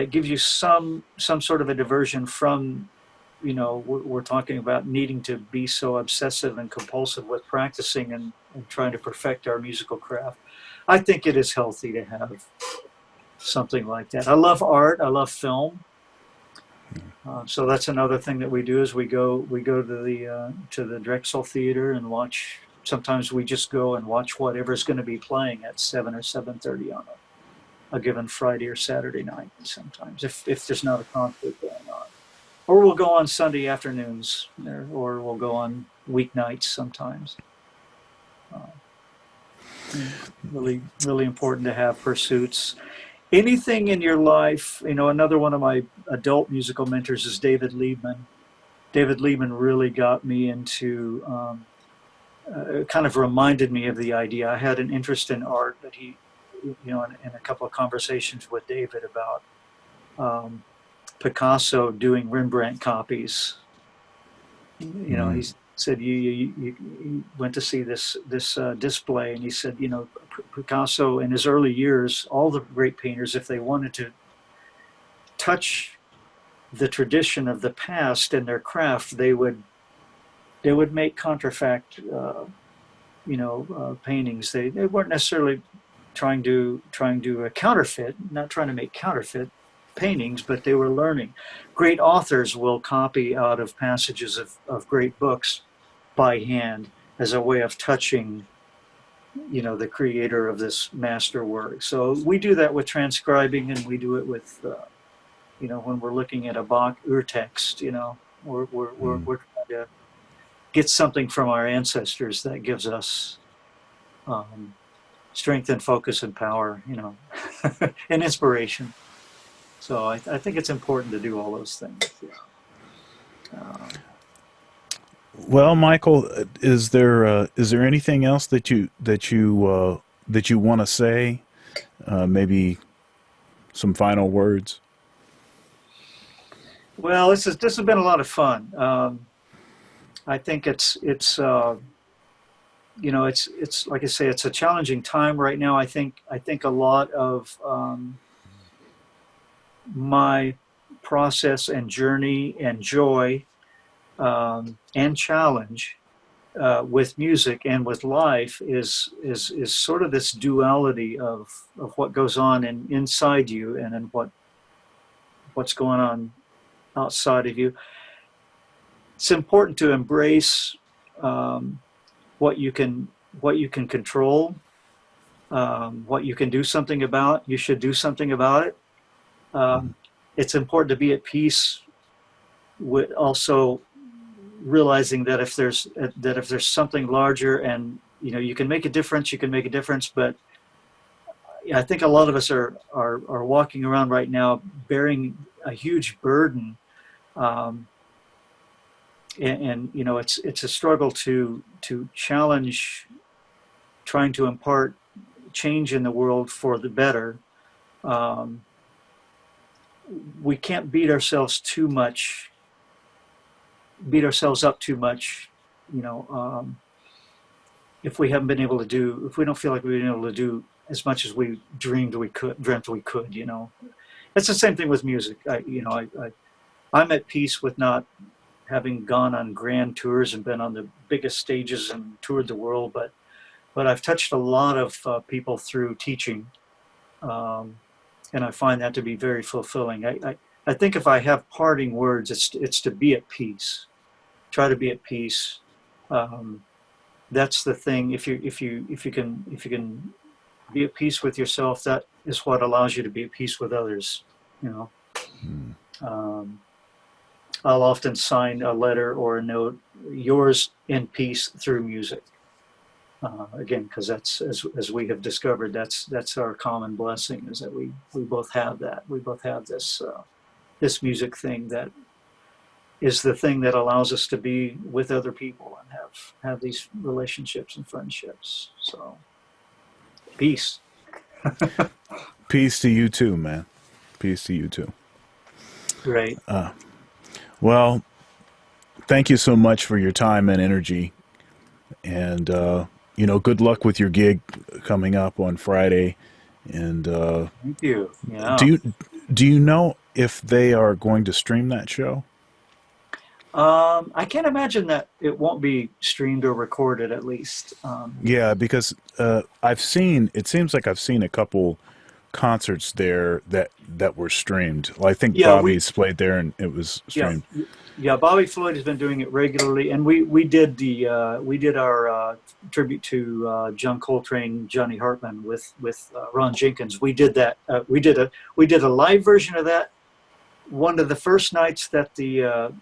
gives you some sort of a diversion from, we're talking about needing to be so obsessive and compulsive with practicing and trying to perfect our musical craft. I think it is healthy to have something like that. I love art. I love film. So that's another thing that we do is we go to the Drexel Theater and watch. Sometimes we just go and watch whatever's going to be playing at 7 or 7:30 on a given Friday or Saturday night. Sometimes if there's not a concert going on, or we'll go on Sunday afternoons, or we'll go on weeknights sometimes. Uh, really, really important to have pursuits. Anything in your life, another one of my adult musical mentors is David Liebman. David Liebman really got me into, kind of reminded me of the idea. I had an interest in art, but in a couple of conversations with David about um, Picasso doing Rembrandt copies. Mm-hmm. He said you went to see this display, and he said, Picasso in his early years, all the great painters, if they wanted to touch the tradition of the past in their craft, they would make contrafact, paintings. They weren't necessarily trying to counterfeit, not trying to make counterfeit paintings, but they were learning. Great authors will copy out of passages of great books by hand as a way of touching, the creator of this masterwork. So we do that with transcribing, and we do it with, when we're looking at a Bach urtext, we're trying to get something from our ancestors that gives us um, strength and focus and power, and inspiration. So I think it's important to do all those things. Um, Well, Michael, is there anything else that you want to say? Maybe some final words. well, this has been a lot of fun. I think it's like I say, it's a challenging time right now. I think a lot of my process and journey and joy and challenge with music and with life is sort of this duality of what goes on inside you and then what's going on outside of you. It's important to embrace what you can control, what you can do something about. You should do something about it. It's important to be at peace with also realizing that if there's something larger and you can make a difference, you can make a difference. But I think a lot of us are walking around right now bearing a huge burden. And it's a struggle to challenge trying to impart change in the world for the better. We can't beat ourselves up too much, if we haven't been able to do, if we don't feel like we've been able to do as much as we dreamt we could. It's the same thing with music. I'm at peace with not having gone on grand tours and been on the biggest stages and toured the world, but I've touched a lot of people through teaching, and I find that to be very fulfilling. I think if I have parting words, it's to be at peace. Try to be at peace. That's the thing. If you can be at peace with yourself, that is what allows you to be at peace with others. I'll often sign a letter or a note, yours in peace through music. Again, because that's, as we have discovered, that's our common blessing, is that we both have that. We both have this music thing that is the thing that allows us to be with other people and have these relationships and friendships. So, peace. Peace to you too, man. Peace to you too. Great. Well, thank you so much for your time and energy, and good luck with your gig coming up on Friday. And Thank you. Yeah. Do you know if they are going to stream that show? I can't imagine that it won't be streamed or recorded, at least. Yeah, because it seems like I've seen a couple concerts there that were streamed. Well, I think Bobby's played there and it was streamed. Yeah, Bobby Floyd has been doing it regularly, and we did our tribute to John Coltrane, Johnny Hartman with Ron Jenkins. We did that. We did a live version of that. One of the first nights that the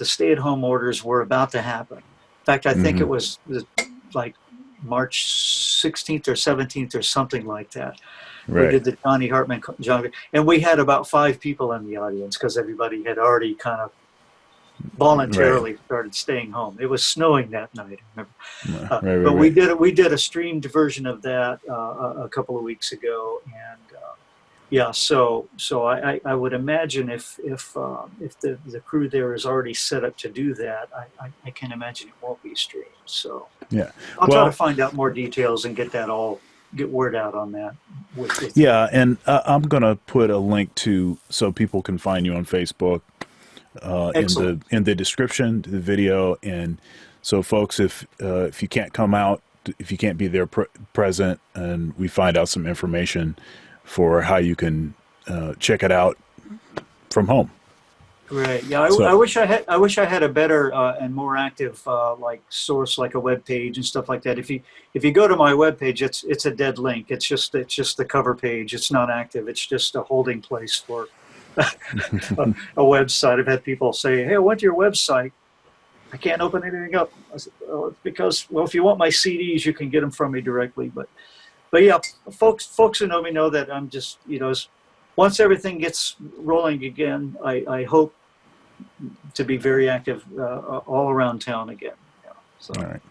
stay-at-home orders were about to happen. In fact, I think it was like March 16th or 17th or something like that. Right. We did the Johnny Hartman, and we had about 5 people in the audience because everybody had already kind of voluntarily started staying home. It was snowing that night, I remember. But we did a streamed version of that a couple of weeks ago, and so I would imagine if the crew there is already set up to do that, I can imagine it won't be streamed. So yeah, I'll try to find out more details and get word out on that. Yeah, and I'm gonna put a link so people can find you on Facebook in the description to the video. And so folks, if you can't come out, if you can't be there present, and we find out some information for how you can check it out from home. Right. Yeah. I wish I had a better and more active source, like a web page and stuff like that. If you go to my web page, it's a dead link. It's just the cover page. It's not active. It's just a holding place for a website. I've had people say, "Hey, I went to your website. I can't open anything up." I said, "Oh, it's because, well, if you want my CDs, you can get them from me directly." But yeah, folks who know me know that I'm just, once everything gets rolling again, I hope to be very active all around town again. Yeah, so. All right.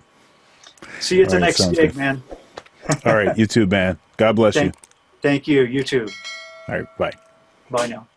See you at the next gig, man. All right. You too, man. God bless you. Thank you. You too. All right. Bye. Bye now.